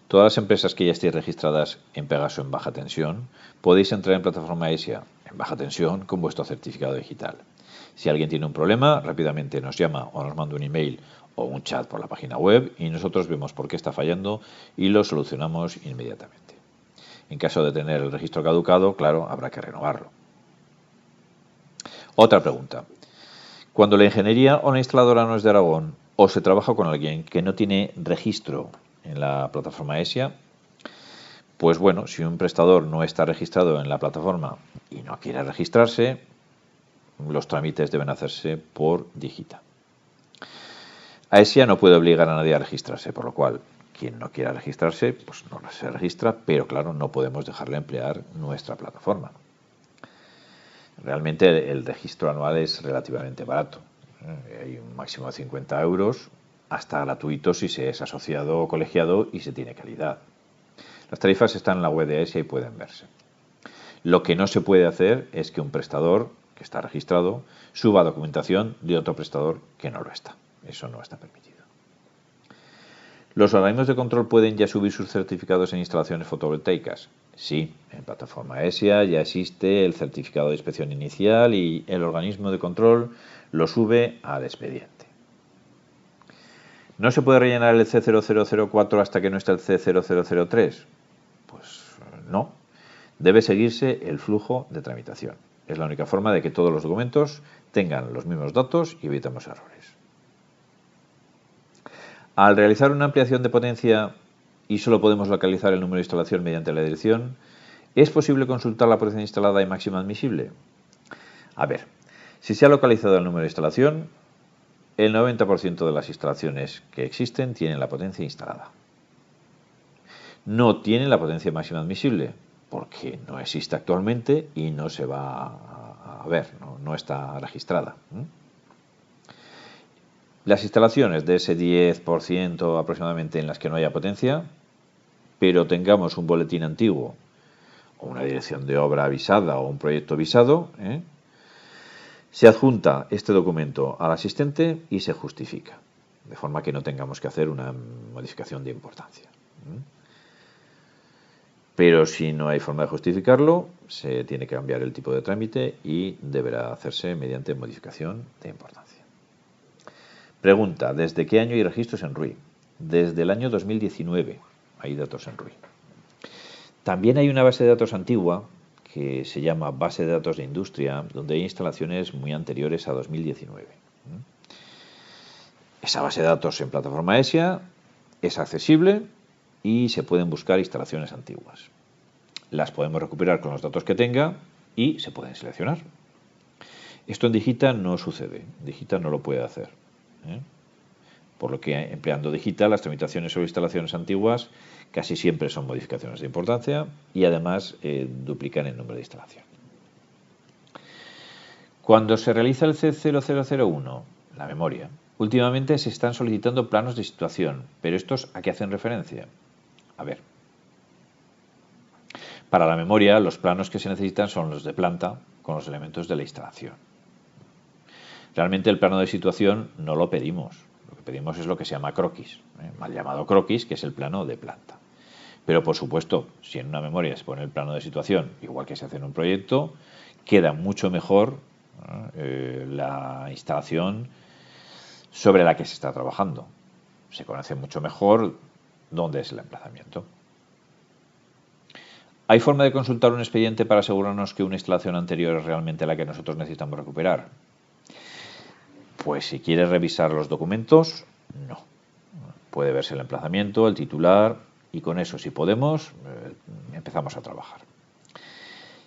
Todas las empresas que ya estéis registradas en Pegaso en baja tensión, podéis entrar en plataforma ESIA en baja tensión con vuestro certificado digital. Si alguien tiene un problema, rápidamente nos llama o nos manda un email o un chat por la página web y nosotros vemos por qué está fallando y lo solucionamos inmediatamente. En caso de tener el registro caducado, claro, habrá que renovarlo. Otra pregunta. Cuando la ingeniería o la instaladora no es de Aragón o se trabaja con alguien que no tiene registro en la plataforma ESIA, pues bueno, si un prestador no está registrado en la plataforma y no quiere registrarse, los trámites deben hacerse por Digita. ESIA no puede obligar a nadie a registrarse, por lo cual quien no quiera registrarse, pues no se registra, pero claro, no podemos dejarle emplear nuestra plataforma. Realmente el registro anual es relativamente barato. Hay un máximo de 50 euros, hasta gratuito si se es asociado o colegiado y se tiene calidad. Las tarifas están en la web de ESIA y pueden verse. Lo que no se puede hacer es que un prestador que está registrado suba documentación de otro prestador que no lo está. Eso no está permitido. ¿Los organismos de control pueden ya subir sus certificados en instalaciones fotovoltaicas? Sí, en plataforma ESIA ya existe el certificado de inspección inicial y el organismo de control lo sube al expediente. ¿No se puede rellenar el C0004 hasta que no esté el C0003? Pues no. Debe seguirse el flujo de tramitación. Es la única forma de que todos los documentos tengan los mismos datos y evitemos errores. Al realizar una ampliación de potencia y solo podemos localizar el número de instalación mediante la dirección, ¿es posible consultar la potencia instalada y máxima admisible? A ver, si se ha localizado el número de instalación, el 90% de las instalaciones que existen tienen la potencia instalada. No tienen la potencia máxima admisible, porque no existe actualmente y no se va a ver, no está registrada. Las instalaciones de ese 10% aproximadamente en las que no haya potencia, pero tengamos un boletín antiguo o una dirección de obra avisada o un proyecto avisado, se adjunta este documento al asistente y se justifica, de forma que no tengamos que hacer una modificación de importancia. Pero si no hay forma de justificarlo, se tiene que cambiar el tipo de trámite y deberá hacerse mediante modificación de importancia. Pregunta, ¿desde qué año hay registros en RUI? Desde el año 2019 hay datos en RUI. También hay una base de datos antigua que se llama base de datos de industria, donde hay instalaciones muy anteriores a 2019. Esa base de datos en plataforma ESIA es accesible y se pueden buscar instalaciones antiguas. Las podemos recuperar con los datos que tenga y se pueden seleccionar. Esto en Digita no sucede, Digita no lo puede hacer. Por lo que empleando Digita, las tramitaciones sobre instalaciones antiguas casi siempre son modificaciones de importancia y además duplican el número de instalación. Cuando se realiza el C0001, la memoria, últimamente se están solicitando planos de situación, pero ¿estos a qué hacen referencia? A ver, para la memoria los planos que se necesitan son los de planta con los elementos de la instalación. Realmente el plano de situación no lo pedimos. Lo que pedimos es lo que se llama croquis, mal llamado croquis, que es el plano de planta. Pero por supuesto, si en una memoria se pone el plano de situación, igual que se hace en un proyecto, queda mucho mejor la instalación sobre la que se está trabajando. Se conoce mucho mejor dónde es el emplazamiento. ¿Hay forma de consultar un expediente para asegurarnos que una instalación anterior es realmente la que nosotros necesitamos recuperar? Pues si quieres revisar los documentos, no. Puede verse el emplazamiento, el titular, y con eso, si podemos, empezamos a trabajar.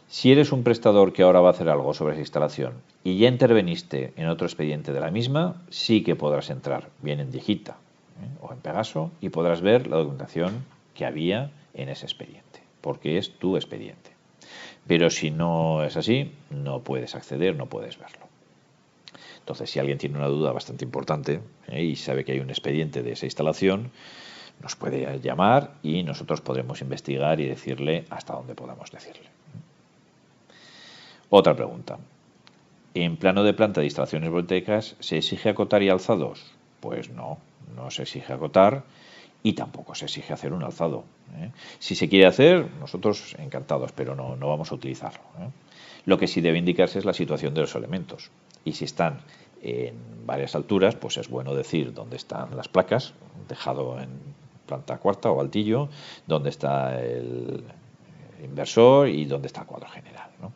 Si eres un prestador que ahora va a hacer algo sobre esa instalación y ya interveniste en otro expediente de la misma, sí que podrás entrar, bien en Digita o en Pegaso, y podrás ver la documentación que había en ese expediente, porque es tu expediente. Pero si no es así, no puedes acceder, no puedes verlo. Entonces, si alguien tiene una duda bastante importante y sabe que hay un expediente de esa instalación, nos puede llamar y nosotros podremos investigar y decirle hasta dónde podamos decirle. Otra pregunta. ¿En plano de planta de instalaciones voltaicas se exige acotar y alzados? Pues no, no se exige acotar y tampoco se exige hacer un alzado. Si se quiere hacer, nosotros encantados, pero no vamos a utilizarlo. Lo que sí debe indicarse es la situación de los elementos. Y si están en varias alturas, pues es bueno decir dónde están las placas, tejado en planta cuarta o altillo, dónde está el inversor y dónde está el cuadro general, ¿no?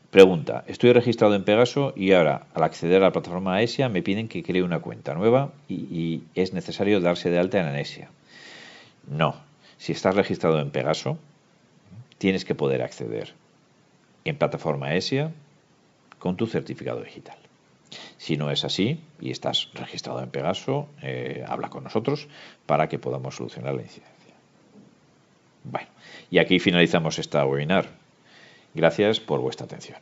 Pregunta, estoy registrado en Pegaso y ahora al acceder a la plataforma AESIA me piden que cree una cuenta nueva y es necesario darse de alta en ANESIA. No, si estás registrado en Pegaso, tienes que poder acceder en plataforma AESIA con tu certificado digital. Si no es así y estás registrado en Pegaso, habla con nosotros para que podamos solucionar la incidencia. Bueno, y aquí finalizamos esta webinar. Gracias por vuestra atención.